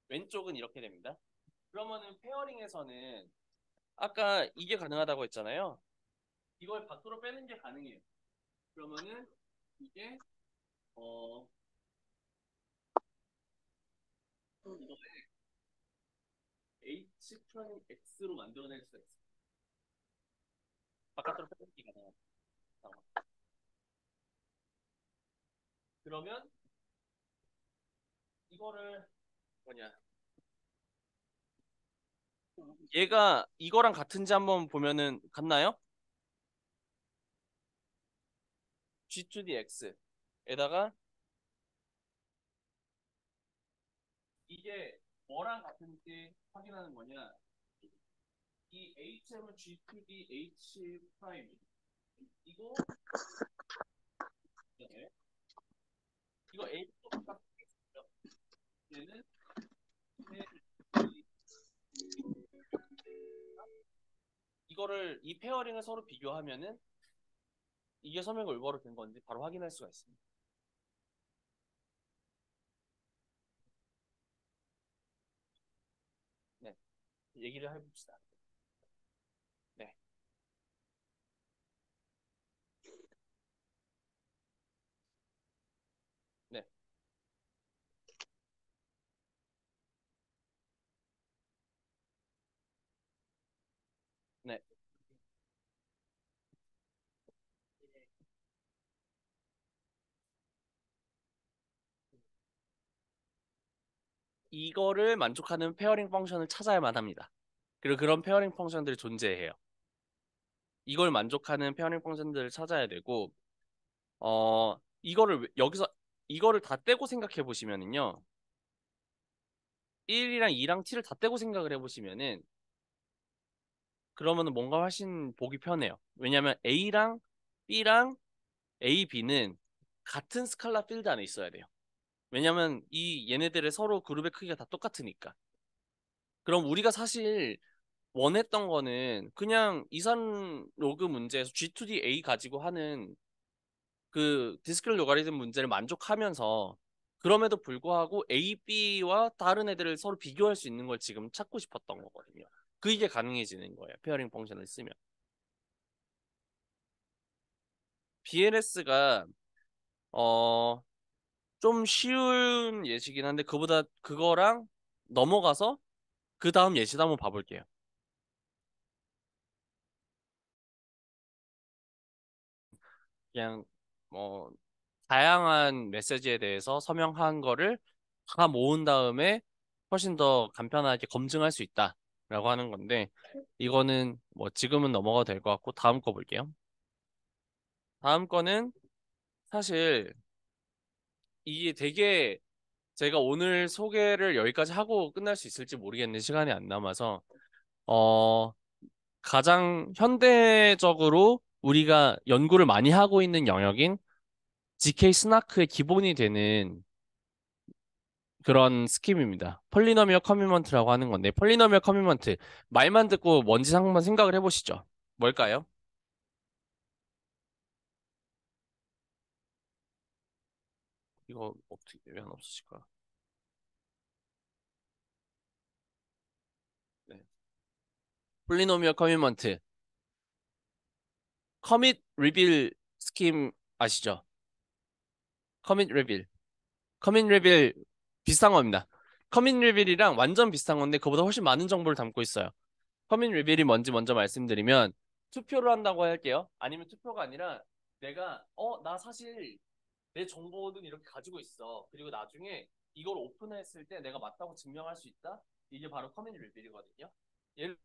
왼쪽은 이렇게 됩니다. 그러면은 페어링에서는 아까 이게 가능하다고 했잖아요. 이걸 밖으로 빼는 게 가능해요. 그러면은 이게 어 이거 H 프라임 X로 만들어낼 수가 있어요. 바깥으로 빼는 게 가능한 상황. 그러면 이거를 뭐냐? 얘가 이거랑 같은지 한번 보면은 같나요? G2DX에다가 이게 뭐랑 같은지 확인하는 거냐? 이 HM은 G2D H 프라임 이거 이거 H도 바깥이죠. 얘는 이거를 이 페어링을 서로 비교하면은 이게 서명이 올바로 된 건지 바로 확인할 수가 있습니다. 네, 얘기를 해봅시다. 네, 네, 네. 이거를 만족하는 페어링 펑션을 찾아야만 합니다. 그리고 그런 페어링 펑션들이 존재해요. 이걸 만족하는 페어링 펑션들을 찾아야 되고, 여기서 이거를 다 떼고 생각해 보시면은요. 1이랑 2랑 t를 다 떼고 생각을 해 보시면은 그러면은 뭔가 훨씬 보기 편해요. 왜냐면 A랑 B랑 A, B는 같은 스칼라 필드 안에 있어야 돼요. 왜냐면 이 얘네들의 서로 그룹의 크기가 다 똑같으니까. 그럼 우리가 사실 원했던 거는 그냥 이산 로그 문제에서 G2D A 가지고 하는 그 디스크릿 로가리즘 문제를 만족하면서 그럼에도 불구하고 A, B와 다른 애들을 서로 비교할 수 있는 걸 지금 찾고 싶었던 거거든요. 그게 가능해지는 거예요. 페어링 펑션을 쓰면. BLS가 어, 좀 쉬운 예시긴 한데 그보다 그거랑 넘어가서 그 다음 예시도 한번 봐볼게요. 그냥 뭐 다양한 메시지에 대해서 서명한 거를 다 모은 다음에 훨씬 더 간편하게 검증할 수 있다라고 하는 건데 이거는 뭐 지금은 넘어가도 될 것 같고 다음 거 볼게요. 다음 거는 사실 이게 되게 제가 오늘 소개를 여기까지 하고 끝날 수 있을지 모르겠는 시간이 안 남아서 어 가장 현대적으로 우리가 연구를 많이 하고 있는 영역인 GK 스나크의 기본이 되는 그런 스킴입니다. 폴리노미얼 커미먼트라고 하는 건데, 폴리노미얼 커미먼트 말만 듣고 뭔지 한번 생각을 해보시죠. 뭘까요? 이거 어떻게 왜 안 없으실까? 네. 폴리노미얼 커미먼트 커밋 리빌 스킴 아시죠? 커밋 리빌 커밋 리빌 비슷한 겁니다. 커밋 리빌이랑 완전 비슷한 건데 그보다 훨씬 많은 정보를 담고 있어요. 커밋 리빌이 뭔지 먼저 말씀드리면 투표를 한다고 할게요. 아니면 투표가 아니라 내가 나 사실 내 정보는 이렇게 가지고 있어. 그리고 나중에 이걸 오픈했을 때 내가 맞다고 증명할 수 있다. 이게 바로 커뮤니티 리빌이거든요. 예를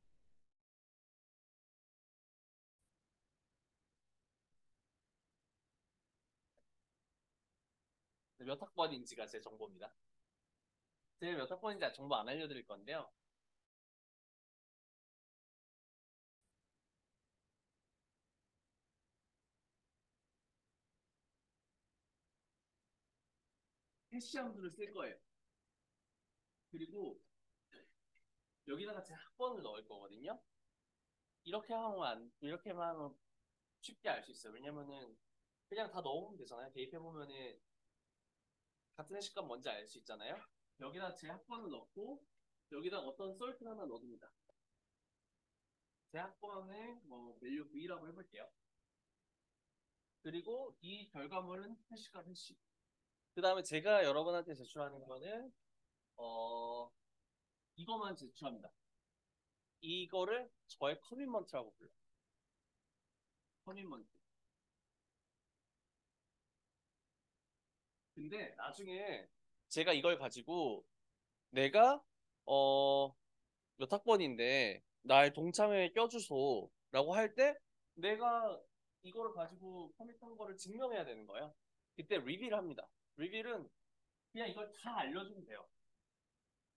들어 몇 학번인지가 제 정보입니다. 제가 몇 학번인지 정보 안 알려드릴 건데요. 해시함수를 쓸 거예요. 그리고 여기다가 제 학번을 넣을 거거든요. 이렇게만 하면 쉽게 알 수 있어요. 왜냐면은 그냥 다 넣으면 되잖아요. 대입해 보면은 같은 해시값 뭔지 알 수 있잖아요. 여기다 제 학번을 넣고 여기다 어떤 솔트 하나 넣어줍니다. 제 학번에 뭐 밸류 V라고 해볼게요. 그리고 이 결과물은 해시가 해시. 그 다음에 제가 여러분한테 제출하는 거는 어 이거만 제출합니다. 이거를 저의 커밋먼트라고 불러요. 커밋먼트. 근데 나중에 제가 이걸 가지고 내가 어 몇 학번인데 날 동창회에 껴주소라고 할 때 내가 이거를 가지고 커밋한 거를 증명해야 되는 거예요. 그때 리빌 합니다. 리빌은 그냥 이걸 다 알려주면 돼요.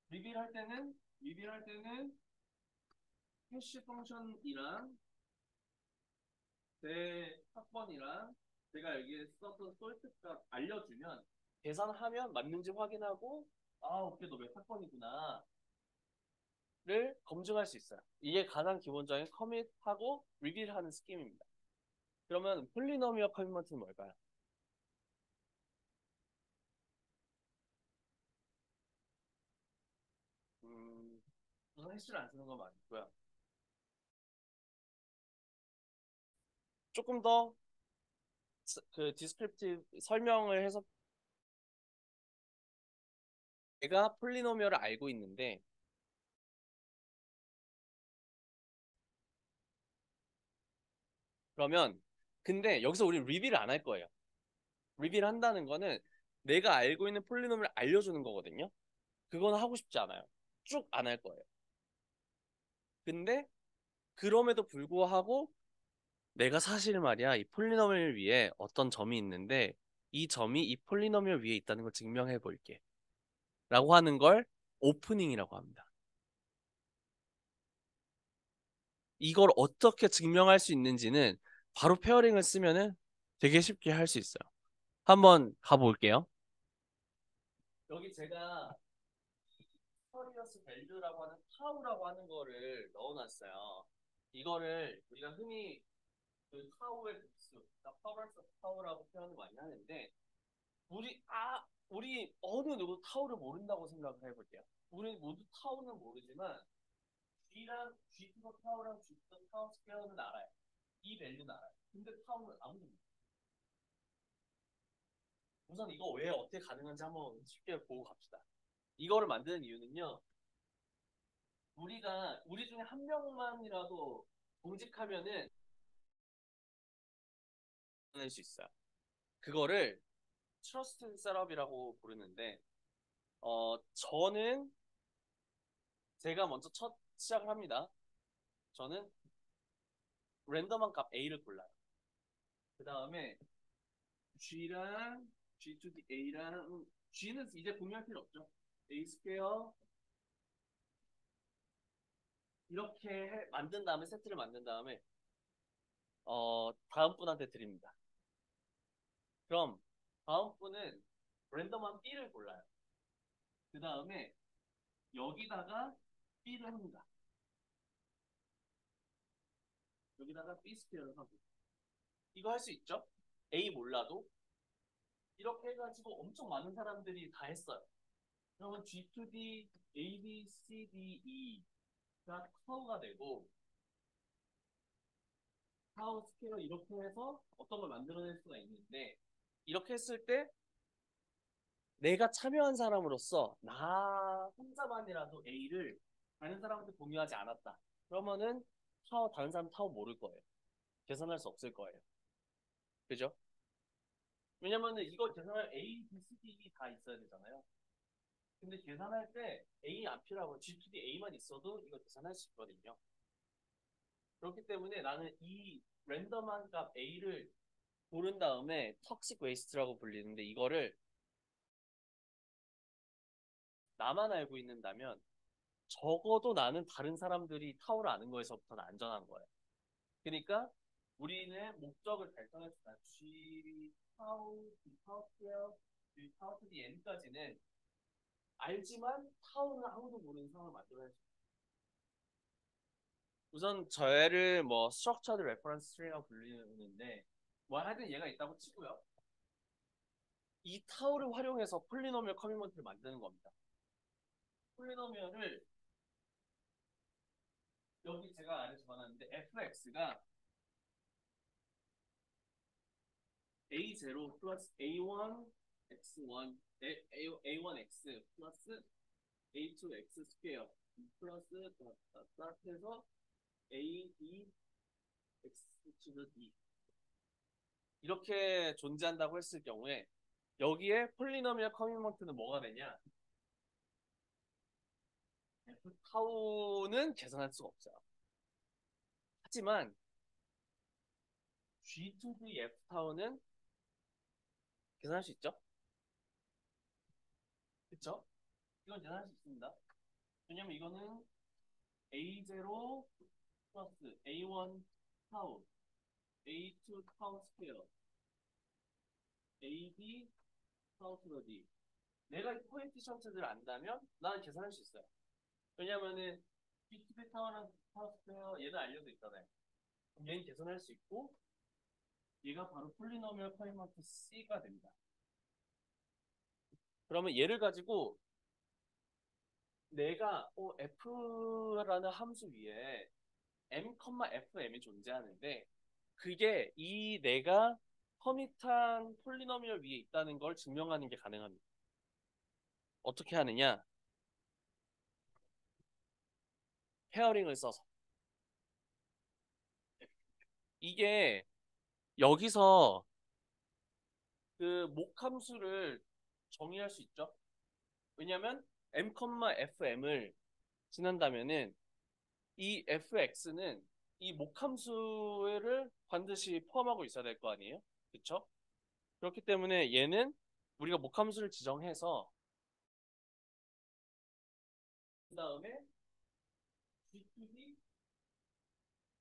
리빌할 때는 해시 펑션이랑 제 학번이랑 제가 여기에 썼던 솔트 값 알려주면 계산하면 맞는지 확인하고 오케이 너 몇 학번이구나를 검증할 수 있어요. 이게 가장 기본적인 커밋하고 리빌하는 스킴입니다. 그러면 폴리노미얼 커밋먼트는 뭘까요? 우선 해시를 안 쓰는 건 맞고요. 조금 더 그 디스크립티브 설명을 해서 내가 폴리노미얼을 알고 있는데 그러면 근데 여기서 우리 리뷰를 안 할 거예요. 리뷰를 한다는 거는 내가 알고 있는 폴리노미를 알려주는 거거든요. 그건 하고 싶지 않아요. 쭉 안 할 거예요. 근데 그럼에도 불구하고 내가 사실 말이야 이 폴리노미얼 위에 어떤 점이 있는데 이 점이 이 폴리노미얼 위에 있다는 걸 증명해 볼게. 라고 하는 걸 오프닝이라고 합니다. 이걸 어떻게 증명할 수 있는지는 바로 페어링을 쓰면은 되게 쉽게 할 수 있어요. 한번 가볼게요. 여기 제가 스터리어스 밸류라고 하는 타우라고 하는 거를 넣어놨어요. 이거를 우리가 흔히 그 타우의 급수, 그러니까 파워스 타우라고 표현을 많이 하는데 우리 어느 누구 타우를 모른다고 생각을 해볼게요. 우리 모두 타우는 모르지만 G랑 G2더 타우랑 G2더 타우 스퀘어는 알아요. 이 밸류는 알아요. 근데 타우는 아무도 몰라요. 우선 이거 왜 어떻게 가능한지 한번 쉽게 보고 갑시다. 이거를 만드는 이유는요. 우리 중에 한 명만이라도 공직하면은 낼 수 있어요. 그거를 트러스트 셋업이라고 부르는데 저는 제가 먼저 첫 시작을 합니다. 저는 랜덤한 값 A를 골라요. 그 다음에 G랑 G to the A랑 G는 이제 공유할 필요 없죠. A 스퀘어 이렇게 만든 다음에 세트를 만든 다음에 다음 분한테 드립니다. 그럼 다음 분은 랜덤한 B를 골라요. 그 다음에 여기다가 B를 합니다. 여기다가 B 스퀘어를 하고 이거 할 수 있죠? A 몰라도 이렇게 해가지고 엄청 많은 사람들이 다 했어요. 그러면 G2D, A, B, C, D, E가 커브가 되고 타워 스퀘어 이렇게 해서 어떤 걸 만들어낼 수가 있는데 이렇게 했을 때 내가 참여한 사람으로서 나 혼자만이라도 A를 다른 사람한테 공유하지 않았다. 그러면은 다른 사람 타워 모를 거예요. 계산할 수 없을 거예요. 그죠? 왜냐면은 이거 계산할 A, B, C, D, E 다 있어야 되잖아요. 근데 계산할 때 A 안 필요하고 G2D A만 있어도 이거 계산할 수 있거든요. 그렇기 때문에 나는 이 랜덤한 값 A를 고른 다음에 턱식 웨이스트라고 불리는데 이거를 나만 알고 있는다면 적어도 나는 다른 사람들이 타오를 아는 거에서부터는 안전한 거예요. 그러니까 우리는 목적을 달성했다. G 타우, G 타우 스퀘어, G 타우 to the n까지는 알지만 타우는 아무도 모르는 상황을 만들어야 우선 저애를 뭐 스트럭처드 레퍼런스 트리라고 불리는데 뭐 하여튼 얘가 있다고 치고요. 이 타워를 활용해서 폴리노미얼 커뮤니티를 만드는 겁니다. 폴리노미얼을 여기 제가 아래 적어놨는데 fx가 a0 플러스 a1 x1 a1x 플러스 a2x 스퀘어 플러스 해서 a2 x to the 이렇게 존재한다고 했을 경우에 여기에 폴리노미얼 커뮤니티는 뭐가 되냐? F 타우는 계산할 수가 없어요. 하지만 G to the F 타우는 계산할 수 있죠? 그쵸? 이건 계산할 수 있습니다. 왜냐면 이거는 A0 플러스 A1 타우, A2 타우 스퀘어, AB 타우 스퀘어 D. 내가 이 코에피션트들을 안다면 나는 계산할 수 있어요. 왜냐면은 G to the 타워랑 타우 스퀘어 얘는 알려져 있잖아요. 그럼 얘는 계산할 수 있고 얘가 바로 폴리노미얼 커뮤니티 C가 됩니다. 그러면 얘를 가지고 내가 f라는 함수 위에 m, fm이 존재하는데 그게 이 내가 커밋한 폴리노미얼 위에 있다는 걸 증명하는 게 가능합니다. 어떻게 하느냐? 페어링을 써서. 이게 여기서 그 목함수를 정의할 수 있죠. 왜냐하면 m, fm을 지난다면은 이 fx는 이 목함수를 반드시 포함하고 있어야 될 거 아니에요? 그쵸? 그렇기 때문에 얘는 우리가 목함수를 지정해서 그 다음에 G2D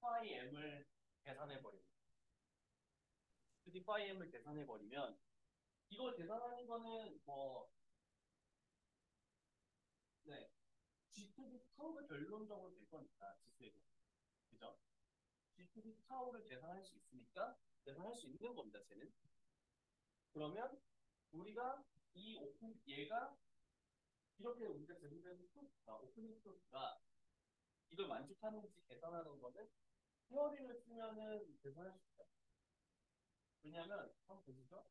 phi m을 계산해 버립니다. g2d phi m을 계산해 버리면 이걸 계산하는 거는 뭐 네, G2D 타우가 결론적으로 될 거니까 지수에 대해. 그죠? G2D 타우를 계산할 수 있으니까 계산할 수 있는 겁니다, 쟤는. 그러면 우리가 이 오픈 얘가 이렇게 우리가 제공되는 프로가 오프닝 프로가 이걸 만족하는지 계산하는 거는 페어링을 쓰면은 계산할 수 있어요. 왜냐하면 한번 보시죠.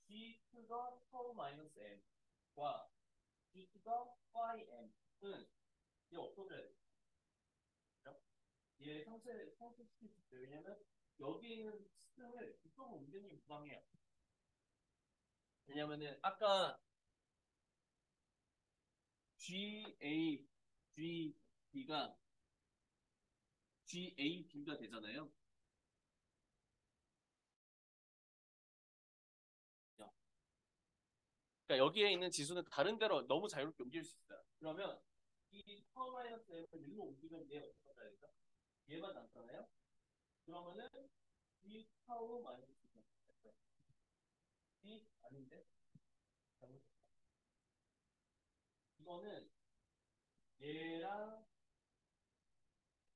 G2가 타우 마이너스 M과 G2가 phi M은 이게 없어져야 돼요. 그죠? 얘 상쇄시킬 수 있어요. 왜냐면 여기 있는 시스템을 이쪽으로 옮기는 게 부당해요. 왜냐면은 아까 GA, GB가 GAB가 되잖아요. 그러니까 여기에 있는 지수는 다른 데로 너무 자유롭게 옮길 수 있어요. 그러면 이 파워 마이너스 M을 일로 옮기면 얘 어떻게 써야 되죠? 얘만 남잖아요. 그러면은 이 파워 마이너스 M 아닌데? 잘못했다. 이거는 얘랑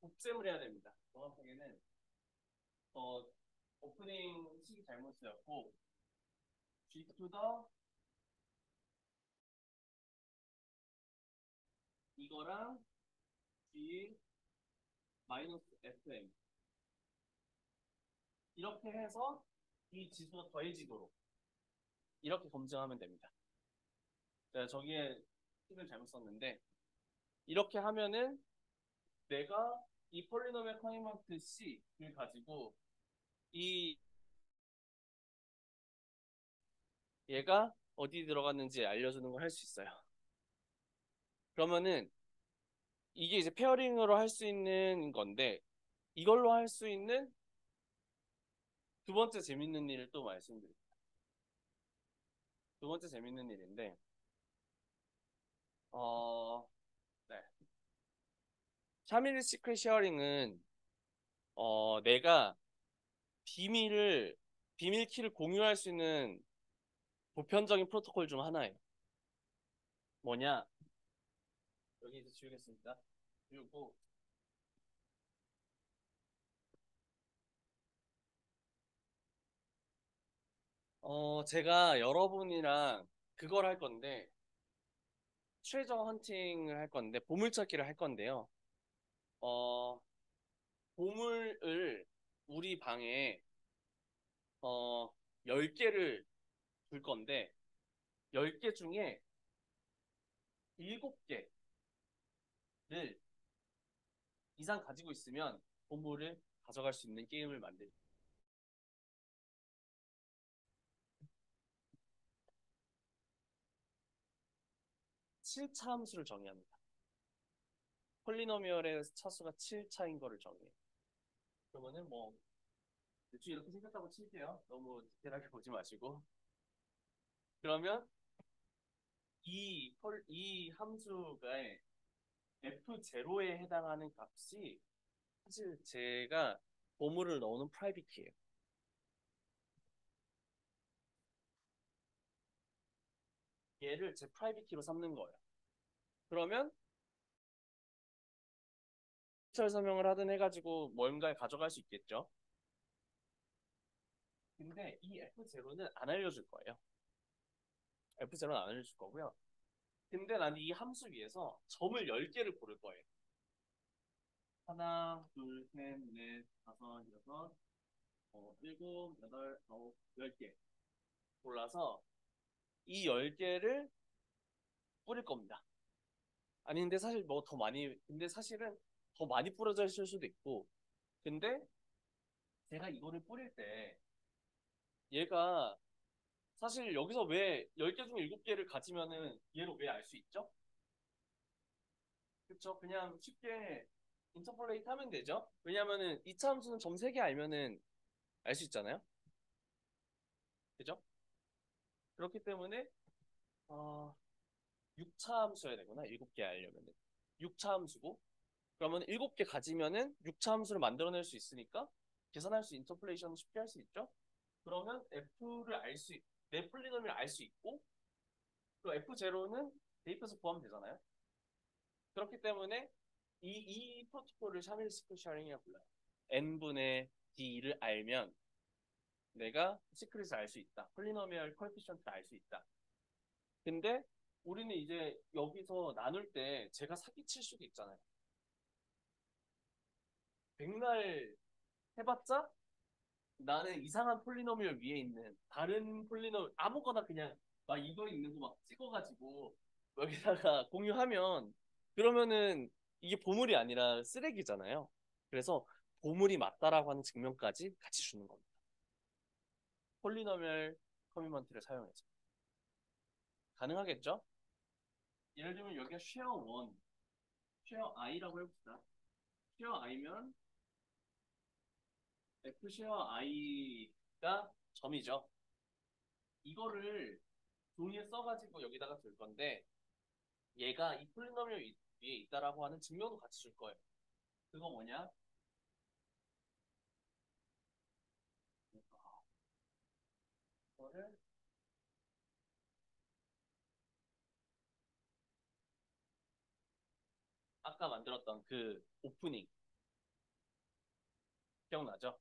곱셈을 해야 됩니다. 정확하게는 어, 오프닝 식이 잘못 쓰였고 G to the 이거랑 G 마이너스 FM 이렇게 해서 이 지수가 더해지도록 이렇게 검증하면 됩니다. 제가 저기에 식을 잘못 썼는데 이렇게 하면은 내가 이 폴리노미얼 커리먼트 C를 가지고 이 얘가 어디 들어갔는지 알려주는 걸 할 수 있어요. 그러면은 이게 이제 페어링으로 할 수 있는 건데 이걸로 할 수 있는 두 번째 재밌는 일을 또 말씀드릴게요. 두 번째 재밌는 일인데 어, 네. 샤밀리 시크릿 쉐어링은 내가 비밀 키를 공유할 수 있는 보편적인 프로토콜 중 하나예요. 뭐냐? 여기 이제 지우겠습니다. 지우고 제가 여러분이랑 그걸 할 건데 트레저 헌팅을 할 건데 보물찾기를 할 건데요. 어, 보물을 우리 방에 어, 10개를 둘 건데 10개 중에 7개를 이상 가지고 있으면 보물을 가져갈 수 있는 게임을 만듭니다. 7차 함수를 정의합니다. 폴리노미얼의 차수가 7차인 거를 정의해요. 그러면은 뭐 대충 이렇게 생겼다고 칠게요. 너무 디테일하게 보지 마시고. 그러면 이 함수가 F0에 해당하는 값이 사실 제가 보물을 넣는 프라이빗 키예요. 얘를 제 프라이빗 키로 삼는 거예요. 그러면 철 설명을 하든 해가지고 뭔가를 가져갈 수 있겠죠. 근데 이 F0는 안 알려줄 거예요. F0는 안 알려줄 거고요. 근데 나는 이 함수 위에서 점을 10개를 고를 거예요. 하나, 둘, 셋, 넷, 다섯, 여섯, 일곱, 여덟, 아홉, 10개 골라서 이 10개를 뿌릴 겁니다. 아니 근데 사실 뭐 더 많이 근데 사실은 더 많이 뿌려져 있을 수도 있고 근데 제가 이거를 뿌릴 때 얘가 사실 여기서 왜 10개 중에 7개를 가지면은 얘를 왜 알 수 있죠? 그쵸? 그냥 쉽게 인터폴레이트 하면 되죠? 왜냐면은 2차 함수는 점 3개 알면은 알 수 있잖아요? 그죠? 그렇기 때문에 어, 6차 함수여야 되구나. 7개 알려면은 6차 함수고 그러면 7개 가지면은 6차 함수를 만들어낼 수 있으니까 계산할 수 인터폴레이션 쉽게 할 수 있죠. 그러면 F를 내 폴리nomi을 알 수 있고 그 F0는 대입해서 구하면 되잖아요. 그렇기 때문에 이 프로토콜을 샤밀 시크릿 sharing이라고 불러요. n분의 d를 알면 내가 시크릿을 알 수 있다. 폴리노미얼 코에피션트를 알 수 있다. 근데 우리는 이제 여기서 나눌 때 제가 사기칠 수도 있잖아요. 백날 해봤자 나는 이상한 폴리노미얼 위에 있는 다른 폴리노미얼 아무거나 그냥 막 이거 있는 거 막 찍어가지고 여기다가 공유하면 그러면은 이게 보물이 아니라 쓰레기잖아요. 그래서 보물이 맞다라고 하는 증명까지 같이 주는 겁니다. 폴리노미얼 커미먼트를 사용해서 가능하겠죠? 예를 들면 여기가 share 1, share i라고 해봅시다. share i면 f share i가 점이죠. 이거를 종이에 써가지고 여기다가 둘 건데 얘가 이 폴리노미얼 위에 있다라고 하는 증명도 같이 줄 거예요. 그거 뭐냐? 이거를 아까 만들었던 그 오프닝 기억나죠?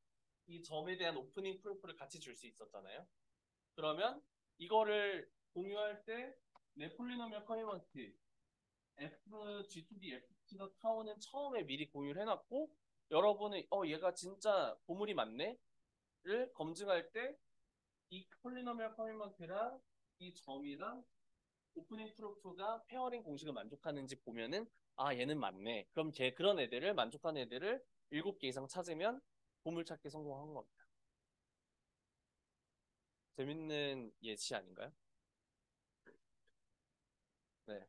이 점에 대한 오프닝 프로프를 같이 줄 수 있었잖아요. 그러면 이거를 공유할 때 내 폴리노미얼 커미먼트 f g2d ft가 타오는 처음에 미리 공유를 해놨고 여러분은 얘가 진짜 보물이 맞네를 검증할 때 이 폴리노미얼 커미먼트랑 이 점이랑 오프닝 프로프가 페어링 공식을 만족하는지 보면은 아 얘는 맞네. 그럼 그런 애들을 만족하는 애들을 7개 이상 찾으면 보물찾기 성공한 겁니다. 재밌는 예시 아닌가요? 네.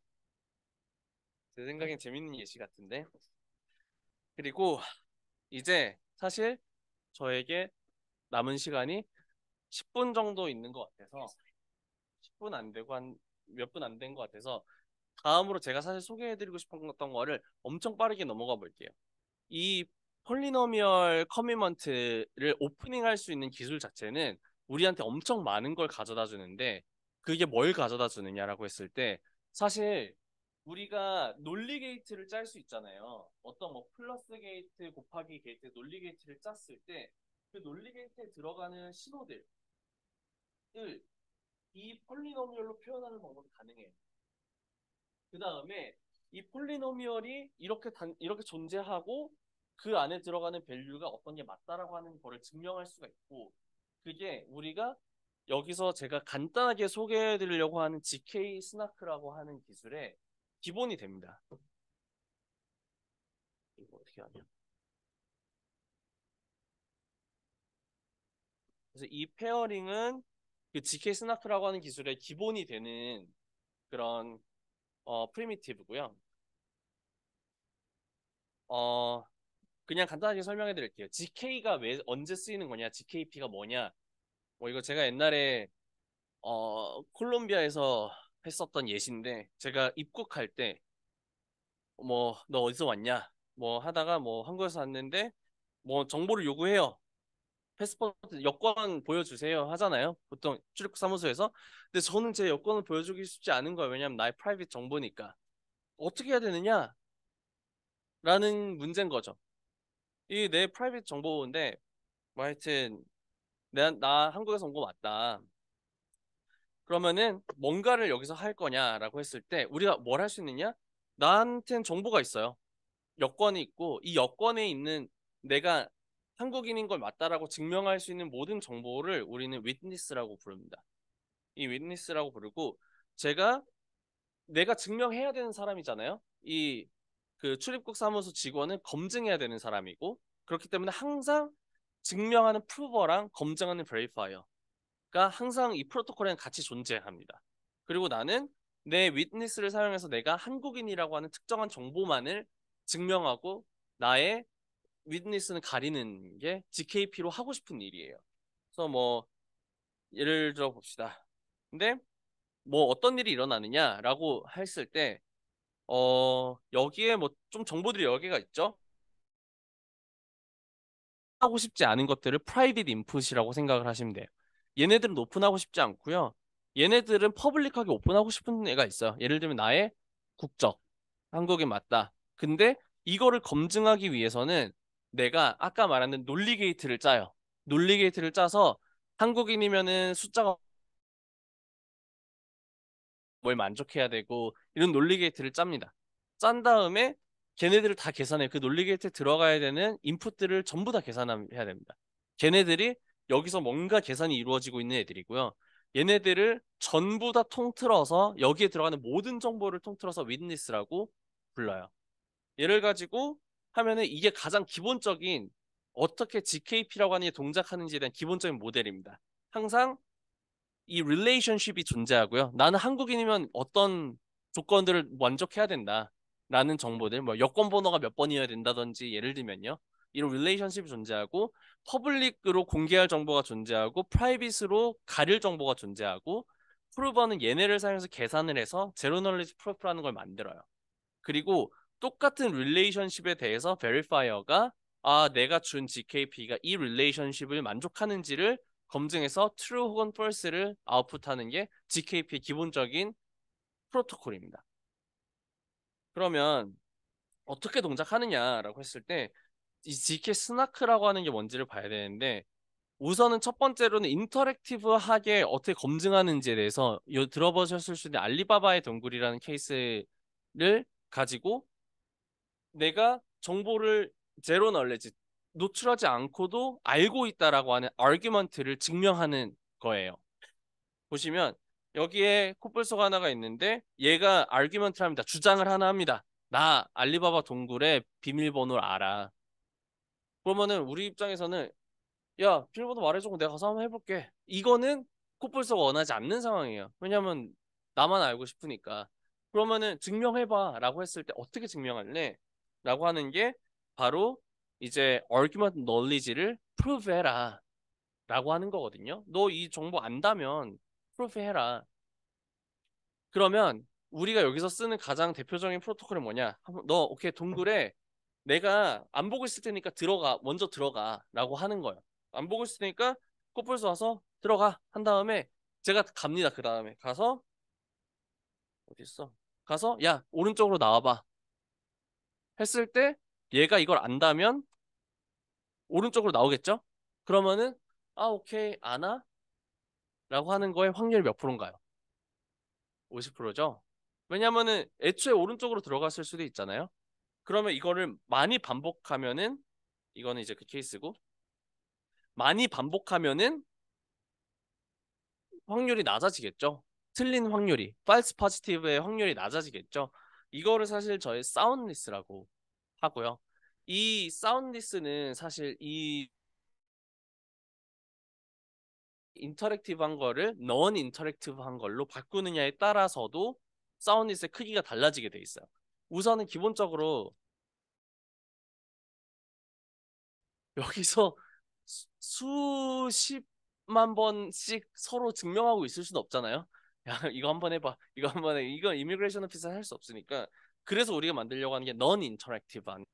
제 생각엔 재밌는 예시 같은데. 그리고 이제 사실 저에게 남은 시간이 10분 정도 있는 것 같아서 10분 안 되고 한 몇 분 안 된 것 같아서 다음으로 제가 사실 소개해드리고 싶었던 거를 엄청 빠르게 넘어가 볼게요. 이 폴리노미얼 커미먼트를 오프닝 할 수 있는 기술 자체는 우리한테 엄청 많은 걸 가져다 주는데 그게 뭘 가져다 주느냐라고 했을 때 사실 우리가 논리 게이트를 짤 수 있잖아요. 어떤 뭐 플러스 게이트 곱하기 게이트 논리 게이트를 짰을 때 그 논리 게이트에 들어가는 신호들을 이 폴리노미얼로 표현하는 방법이 가능해요. 그 다음에 이 폴리노미얼이 이렇게 존재하고 그 안에 들어가는 밸류가 어떤 게 맞다라고 하는 거를 증명할 수가 있고 그게 우리가 여기서 제가 간단하게 소개해 드리려고 하는 GK 스나크라고 하는 기술의 기본이 됩니다. 이거 어떻게 하냐? 그래서 이 페어링은 그 GK 스나크라고 하는 기술의 기본이 되는 그런 프리미티브고요. 어, 그냥 간단하게 설명해 드릴게요. GK가 왜 언제 쓰이는 거냐, GKP가 뭐냐. 뭐 이거 제가 옛날에 콜롬비아에서 했었던 예시인데 제가 입국할 때 뭐 너 어디서 왔냐? 뭐 하다가 뭐 한국에서 왔는데 뭐 정보를 요구해요. 패스포트 여권 보여주세요 하잖아요. 보통 출입국 사무소에서. 근데 저는 제 여권을 보여주기 쉽지 않은 거예요. 왜냐면 나의 프라이빗 정보니까. 어떻게 해야 되느냐라는 문제인 거죠. 이 내 프라이빗 정보인데 뭐 하여튼 나 한국에서 온 거 맞다. 그러면은 뭔가를 여기서 할 거냐라고 했을 때 우리가 뭘 할 수 있느냐? 나한텐 정보가 있어요. 여권이 있고 이 여권에 있는 내가 한국인인 걸 맞다라고 증명할 수 있는 모든 정보를 우리는 witness라고 부릅니다. 이 witness라고 부르고 제가 내가 증명해야 되는 사람이잖아요. 이 그 출입국 사무소 직원은 검증해야 되는 사람이고 그렇기 때문에 항상 증명하는 프루버랑 검증하는 베리파이어 가 항상 이 프로토콜에는 같이 존재합니다. 그리고 나는 내 위트니스를 사용해서 내가 한국인이라고 하는 특정한 정보만을 증명하고 나의 위트니스는 가리는 게 GKP로 하고 싶은 일이에요. 그래서 뭐 예를 들어 봅시다. 근데 뭐 어떤 일이 일어나느냐라고 했을 때 여기에 뭐 좀 정보들이 여러 개가 있죠. 하고 싶지 않은 것들을 프라이빗 인풋이라고 생각을 하시면 돼요. 얘네들은 오픈하고 싶지 않고요. 얘네들은 퍼블릭하게 오픈하고 싶은 애가 있어요. 예를 들면 나의 국적, 한국인 맞다. 근데 이거를 검증하기 위해서는 내가 아까 말한 논리 게이트를 짜요. 논리 게이트를 짜서 한국인이면은 숫자가 뭘 만족해야 되고 이런 논리 게이트를 짭니다. 짠 다음에 걔네들을 다 계산해. 그 논리 게이트에 들어가야 되는 인풋들을 전부 다 계산해야 됩니다. 걔네들이 여기서 뭔가 계산이 이루어지고 있는 애들이고요. 얘네들을 전부 다 통틀어서 여기에 들어가는 모든 정보를 통틀어서 윗니스라고 불러요. 얘를 가지고 하면은 이게 가장 기본적인 어떻게 GKP라고 하는 게 동작하는지에 대한 기본적인 모델입니다. 항상 이 릴레이션십이 존재하고요. 나는 한국인이면 어떤 조건들을 만족해야 된다. 라는 정보들, 뭐 여권 번호가 몇 번이어야 된다든지 예를 들면요. 이런 릴레이션십이 존재하고 퍼블릭으로 공개할 정보가 존재하고 프라이빗으로 가릴 정보가 존재하고 프루버는 얘네를 사용해서 계산을 해서 제로 널리지 프루프라는 걸 만들어요. 그리고 똑같은 릴레이션십에 대해서 베리파이어가 내가 준 GKP가 이 릴레이션십을 만족하는지를 검증해서 true 혹은 false를 아웃풋하는 게 GKP의 기본적인 프로토콜입니다. 그러면 어떻게 동작하느냐라고 했을 때 이 GK 스나크라고 하는 게 뭔지를 봐야 되는데 우선은 첫 번째로는 인터랙티브하게 어떻게 검증하는지에 대해서 들어보셨을 수 있는 알리바바의 동굴이라는 케이스를 가지고 내가 정보를 제로 널레지 노출하지 않고도 알고 있다라고 하는 아규먼트를 증명하는 거예요. 보시면 여기에 코뿔소가 하나가 있는데 얘가 아규먼트를 합니다. 주장을 하나 합니다. 나 알리바바 동굴의 비밀번호를 알아. 그러면은 우리 입장에서는 야, 비밀번호 말해줘. 내가 가서 한번 해볼게. 이거는 코뿔소가 원하지 않는 상황이에요. 왜냐면 나만 알고 싶으니까. 그러면은 증명해봐 라고 했을 때 어떻게 증명할래? 라고 하는 게 바로 이제 argument knowledge를 prove 해라 라고 하는 거거든요. 너 이 정보 안다면 prove 해라. 그러면 우리가 여기서 쓰는 가장 대표적인 프로토콜은 뭐냐? 너 오케이 동굴에 내가 안 보고 있을 테니까 들어가 먼저 들어가라고 하는 거예요. 안 보고 있을 테니까 코뿔소 와서 들어가 한 다음에 제가 갑니다. 그 다음에 가서 어디 있어? 가서 야 오른쪽으로 나와봐 했을 때 얘가 이걸 안다면 오른쪽으로 나오겠죠? 그러면은 오케이 안 와? 라고 하는 거에 확률이 몇 프로인가요? 50%죠? 왜냐면은 애초에 오른쪽으로 들어갔을 수도 있잖아요. 그러면 이거를 많이 반복하면은 이거는 이제 그 케이스고 많이 반복하면은 확률이 낮아지겠죠. 틀린 확률이 false positive의 확률이 낮아지겠죠. 이거를 사실 저희 사운드니스라고 하고요. 이 사운드니스는 사실 이 인터랙티브한 거를 non 인터랙티브한 걸로 바꾸느냐에 따라서도 사운드니스의 크기가 달라지게 돼 있어요. 우선은 기본적으로 여기서 수십만 번씩 서로 증명하고 있을 수는 없잖아요. 야, 이거 한번 해봐. 이거 한번 해. 이건 이미그레이션 오피스는 할 수 없으니까. 그래서 우리가 만들려고 하는 게 non 인터랙티브한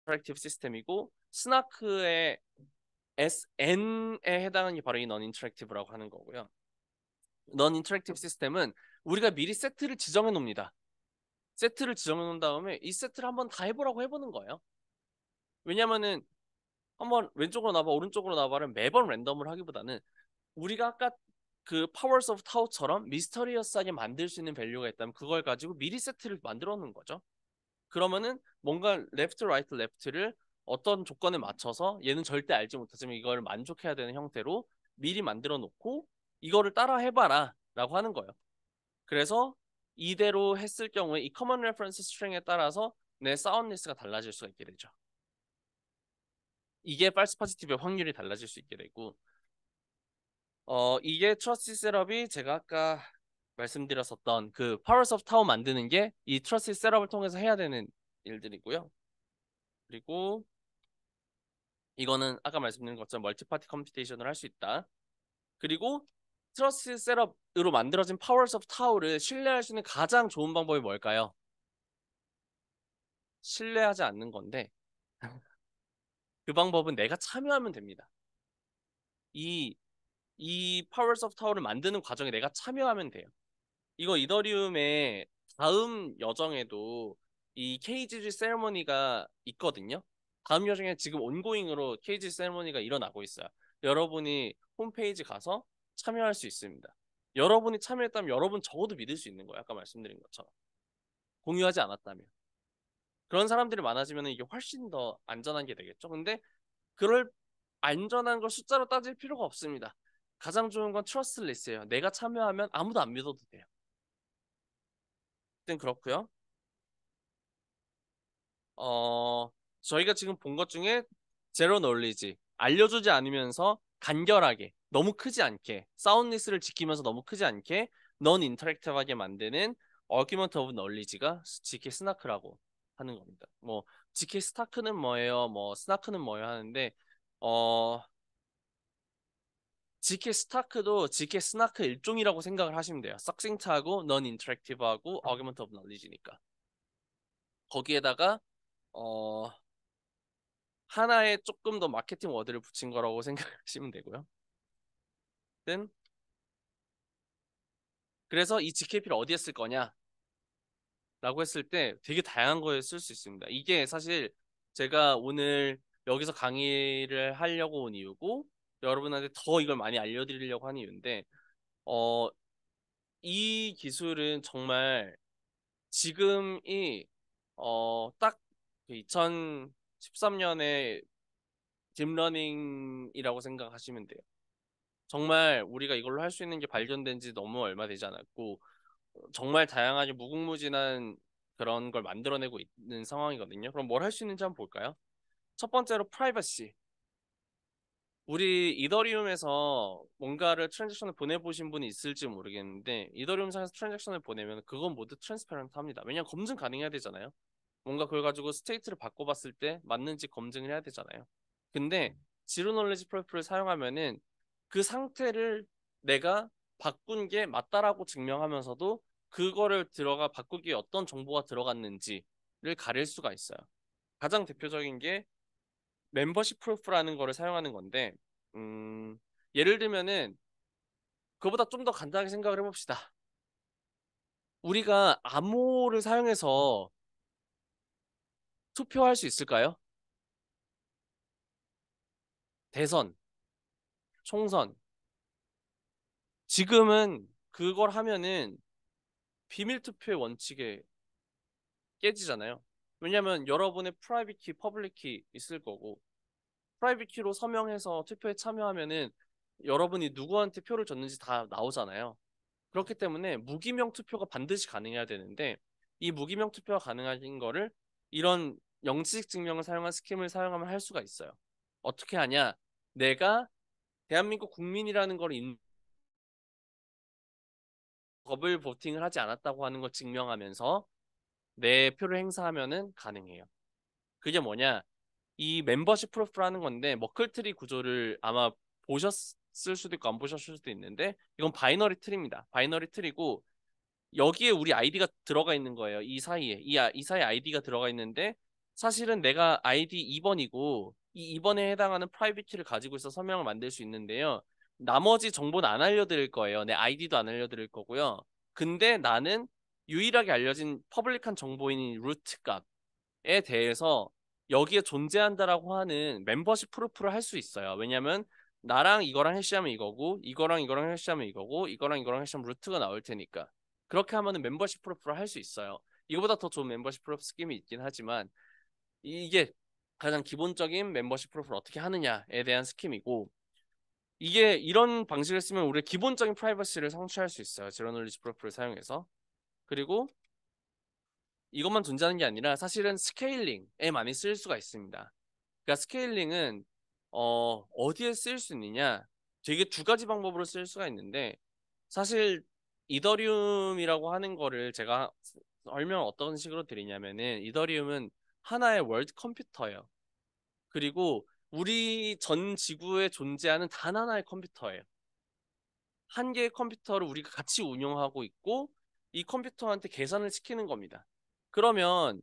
인터랙티브 시스템이고 스나크의 SN에 해당하는 게 바로 이 non 인터랙티브라고 하는 거고요. non 인터랙티브 시스템은 우리가 미리 세트를 지정해 놓습니다. 세트를 지정해 놓은 다음에 이 세트를 한번 다 해보라고 해보는 거예요. 왜냐면은 한번 왼쪽으로 나봐 오른쪽으로 나봐를 매번 랜덤을 하기보다는 우리가 아까 그 파워스 오브 타우처럼 미스터리어스하게 만들 수 있는 밸류가 있다면 그걸 가지고 미리 세트를 만들어 놓는 거죠. 그러면은 뭔가 레프트 라이트 레프트를 어떤 조건에 맞춰서 얘는 절대 알지 못하지만 이걸 만족해야 되는 형태로 미리 만들어 놓고 이거를 따라 해봐라 라고 하는 거예요. 그래서 이대로 했을 경우에 이 커먼 레퍼런스 스트링에 따라서 내 사운드니스가 달라질 수가 있게 되죠. 이게 false positive의 확률이 달라질 수 있게 되고 이게 트러스트 셋업이 제가 아까 말씀드렸었던 그 파워스 오브 타워 만드는 게 이 트러스트 셋업을 통해서 해야 되는 일들이고요. 그리고 이거는 아까 말씀드린 것처럼 멀티파티 컴퓨테이션을 할 수 있다. 그리고 트러스트 셋업 만들어진 Powers of Tao를 신뢰할 수 있는 가장 좋은 방법이 뭘까요? 신뢰하지 않는 건데 그 방법은 내가 참여하면 됩니다. 이, 이 Powers of Tao를 만드는 과정에 내가 참여하면 돼요. 이거 이더리움의 다음 여정에도 이 KGG 세레머니가 있거든요. 다음 여정에 지금 온고잉으로 KGG 세레머니가 일어나고 있어요. 여러분이 홈페이지 가서 참여할 수 있습니다. 여러분이 참여했다면 여러분 적어도 믿을 수 있는 거예요. 아까 말씀드린 것처럼. 공유하지 않았다면. 그런 사람들이 많아지면 이게 훨씬 더 안전한 게 되겠죠. 근데 그럴 안전한 걸 숫자로 따질 필요가 없습니다. 가장 좋은 건 트러스트리스예요. 내가 참여하면 아무도 안 믿어도 돼요. 일단 그렇고요. 어, 저희가 지금 본 것 중에 제로 널리지, 알려주지 않으면서 간결하게, 너무 크지 않게, 사운드리스를 지키면서 너무 크지 않게, 넌 인터랙티브하게 만드는 어규먼트 오브 널리지가 GK 스나크라고 하는 겁니다. 뭐 GK 스타크는 뭐예요? 뭐 스나크는 뭐예요? 하는데 어 GK 스타크도 GK 스나크 일종이라고 생각을 하시면 돼요. 석싱트하고 넌 인터랙티브하고 어규먼트 오브 널리지니까. 거기에다가 어 하나의 조금 더 마케팅 워드를 붙인 거라고 생각하시면 되고요. 든 그래서 이 GKP를 어디에 쓸 거냐라고 했을 때 되게 다양한 거에 쓸 수 있습니다. 이게 사실 제가 오늘 여기서 강의를 하려고 온 이유고 여러분한테 더 이걸 많이 알려드리려고 하는 이유인데 어, 이 기술은 정말 지금이 딱 2013년에 딥러닝이라고 생각하시면 돼요. 정말 우리가 이걸로 할 수 있는 게 발견된 지 너무 얼마 되지 않았고 정말 다양하게 무궁무진한 그런 걸 만들어내고 있는 상황이거든요. 그럼 뭘 할 수 있는지 한번 볼까요? 첫 번째로 프라이버시. 우리 이더리움에서 뭔가를 트랜잭션을 보내보신 분이 있을지 모르겠는데 이더리움 상에서 트랜잭션을 보내면 그건 모두 트랜스페런트 합니다. 왜냐하면 검증 가능해야 되잖아요. 뭔가 그걸 가지고 스테이트를 바꿔봤을 때 맞는지 검증을 해야 되잖아요. 근데 지로 놀리지 프로프를 사용하면은 그 상태를 내가 바꾼 게 맞다라고 증명하면서도 그거를 들어가 바꾸기 위해 어떤 정보가 들어갔는지를 가릴 수가 있어요. 가장 대표적인 게 멤버십 프로프라는 거를 사용하는 건데 음, 예를 들면은 그거보다 좀 더 간단하게 생각을 해봅시다. 우리가 암호를 사용해서 투표할 수 있을까요? 대선, 총선. 지금은 그걸 하면은 비밀 투표의 원칙에 깨지잖아요. 왜냐면 여러분의 프라이빗 키, 퍼블릭 키 있을 거고 프라이빗 키로 서명해서 투표에 참여하면은 여러분이 누구한테 표를 줬는지 다 나오잖아요. 그렇기 때문에 무기명 투표가 반드시 가능해야 되는데 이 무기명 투표가 가능한 거를 이런 영지식 증명을 사용한 스킴을 사용하면 할 수가 있어요. 어떻게 하냐? 내가 대한민국 국민이라는 걸 버블 보팅을 하지 않았다고 하는 걸 증명하면서 내 표를 행사하면은 가능해요. 그게 뭐냐? 이 멤버십 프로프라는 건데 머클트리 구조를 아마 보셨을 수도 있고 안 보셨을 수도 있는데 이건 바이너리 트리입니다. 바이너리 트리고 여기에 우리 아이디가 들어가 있는 거예요. 이 사이에 이 사이에 아이디가 들어가 있는데 사실은 내가 아이디 2번이고 이 2번에 해당하는 프라이빗 키를 가지고 있어 서명을 만들 수 있는데요. 나머지 정보는 안 알려드릴 거예요. 내 아이디도 안 알려드릴 거고요. 근데 나는 유일하게 알려진 퍼블릭한 정보인 루트 값에 대해서 여기에 존재한다라고 하는 멤버십 프루프를 할 수 있어요. 왜냐면 나랑 이거랑 해시하면 이거고 이거랑 해시하면 이거고 이거랑 해시하면 루트가 나올 테니까 그렇게 하면은 멤버십 프로프를 할 수 있어요. 이거보다 더 좋은 멤버십 프로프 스킴이 있긴 하지만 이게 가장 기본적인 멤버십 프로프를 어떻게 하느냐에 대한 스킴이고 이게 이런 방식을 쓰면 우리가 기본적인 프라이버시를 성취할 수 있어요. 제로 놀리지 프로프를 사용해서. 그리고 이것만 존재하는 게 아니라 사실은 스케일링에 많이 쓸 수가 있습니다. 그러니까 스케일링은 어디에 쓰일 수 있느냐? 되게 두 가지 방법으로 쓸 수가 있는데 사실 이더리움이라고 하는 거를 제가 설명 어떤 식으로 드리냐면은 이더리움은 하나의 월드 컴퓨터예요. 그리고 우리 전 지구에 존재하는 단 하나의 컴퓨터예요. 한 개의 컴퓨터를 우리가 같이 운영하고 있고 이 컴퓨터한테 계산을 시키는 겁니다. 그러면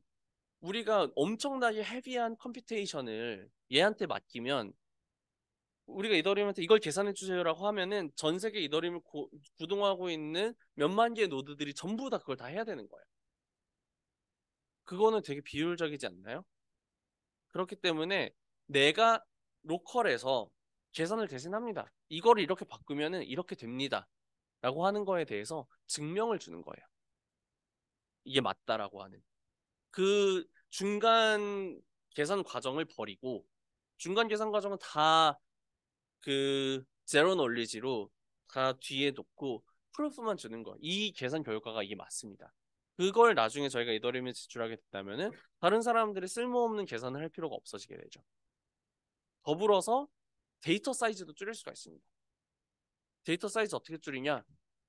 우리가 엄청나게 헤비한 컴퓨테이션을 얘한테 맡기면 우리가 이더리움한테 이걸 계산해 주세요라고 하면은 전 세계 이더리움을 구동하고 있는 몇만 개의 노드들이 전부 다 그걸 다 해야 되는 거예요. 그거는 되게 비효율적이지 않나요? 그렇기 때문에 내가 로컬에서 계산을 대신합니다. 이거를 이렇게 바꾸면은 이렇게 됩니다. 라고 하는 거에 대해서 증명을 주는 거예요. 이게 맞다라고 하는. 그 중간 계산 과정을 버리고 중간 계산 과정은 다 그 제로 놀리지로 다 뒤에 놓고 프루프만 주는 거. 이 계산 결과가 이게 맞습니다. 그걸 나중에 저희가 이더리움에 제출하게 된다면은 다른 사람들이 쓸모없는 계산을 할 필요가 없어지게 되죠. 더불어서 데이터 사이즈도 줄일 수가 있습니다. 데이터 사이즈 어떻게 줄이냐?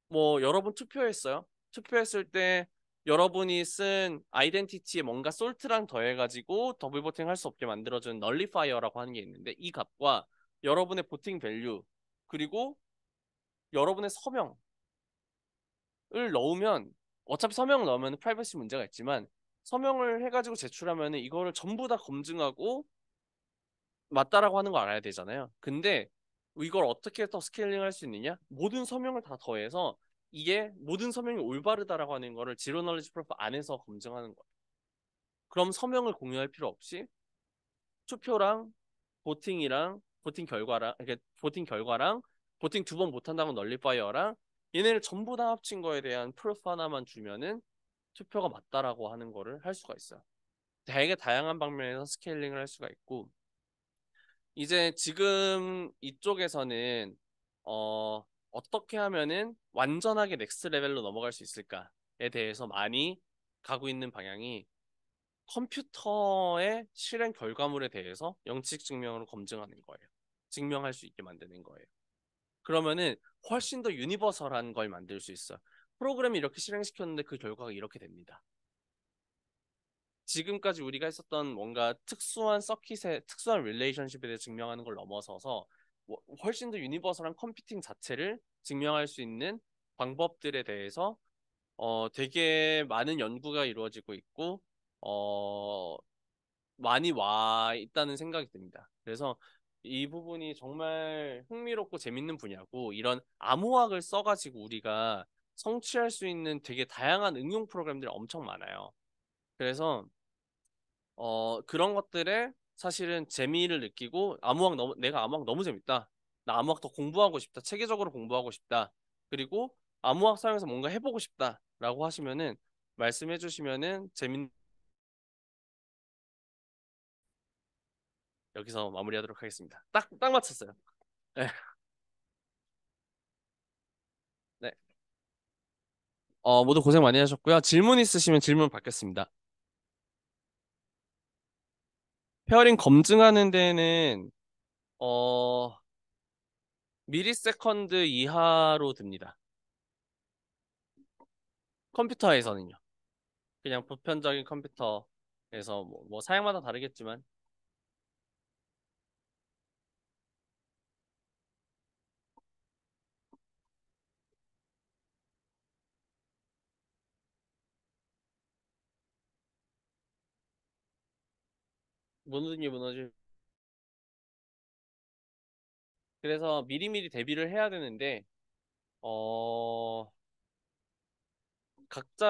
뭐 여러분 투표했어요. 투표했을 때 여러분이 쓴 아이덴티티에 뭔가 솔트랑 더해가지고 더블 보팅 할 수 없게 만들어준 널리파이어라고 하는 게 있는데 이 값과 여러분의 보팅 밸류 그리고 여러분의 서명을 넣으면 어차피 서명을 넣으면 프라이버시 문제가 있지만 서명을 해가지고 제출하면 이거를 전부 다 검증하고 맞다라고 하는 거 알아야 되잖아요. 근데 이걸 어떻게 더 스케일링 할 수 있느냐? 모든 서명을 다 더해서 이게 모든 서명이 올바르다라고 하는 거를 지로 널리지 프로프 안에서 검증하는 거예요. 그럼 서명을 공유할 필요 없이 투표랑 보팅이랑 보팅 결과랑 이렇게 보팅 결과랑 보팅 두 번 못한다고 널리파이어랑 얘네를 전부 다 합친 거에 대한 프로프 하나만 주면은 투표가 맞다라고 하는 거를 할 수가 있어요. 되게 다양한 방면에서 스케일링을 할 수가 있고 이제 지금 이쪽에서는 어떻게 하면은 완전하게 넥스트 레벨로 넘어갈 수 있을까에 대해서 많이 가고 있는 방향이 컴퓨터의 실행 결과물에 대해서 영측 증명으로 검증하는 거예요. 증명할 수 있게 만드는 거예요. 그러면은 훨씬 더 유니버설한 걸 만들 수 있어요. 프로그램이 이렇게 실행시켰는데 그 결과가 이렇게 됩니다. 지금까지 우리가 했었던 뭔가 특수한 서킷의 특수한 릴레이션십에 대해 증명하는 걸 넘어서서 훨씬 더 유니버설한 컴퓨팅 자체를 증명할 수 있는 방법들에 대해서 되게 많은 연구가 이루어지고 있고 어, 많이 와 있다는 생각이 듭니다. 그래서 이 부분이 정말 흥미롭고 재밌는 분야고 이런 암호학을 써가지고 우리가 성취할 수 있는 되게 다양한 응용 프로그램들이 엄청 많아요. 그래서 그런 것들에 사실은 재미를 느끼고 내가 암호학 너무 재밌다. 나 암호학 더 공부하고 싶다. 체계적으로 공부하고 싶다. 그리고 암호학 사용해서 뭔가 해보고 싶다라고 하시면은 말씀해 주시면은 여기서 마무리하도록 하겠습니다. 딱 맞췄어요. 네. 네. 모두 고생 많이 하셨고요. 질문 있으시면 질문 받겠습니다. 페어링 검증하는 데는 어, 미리세컨드 이하로 듭니다. 컴퓨터에서는요. 그냥 보편적인 컴퓨터에서 뭐 사양마다 다르겠지만 모든 게 무너질. 그래서 미리미리 대비를 해야 되는데 어 각자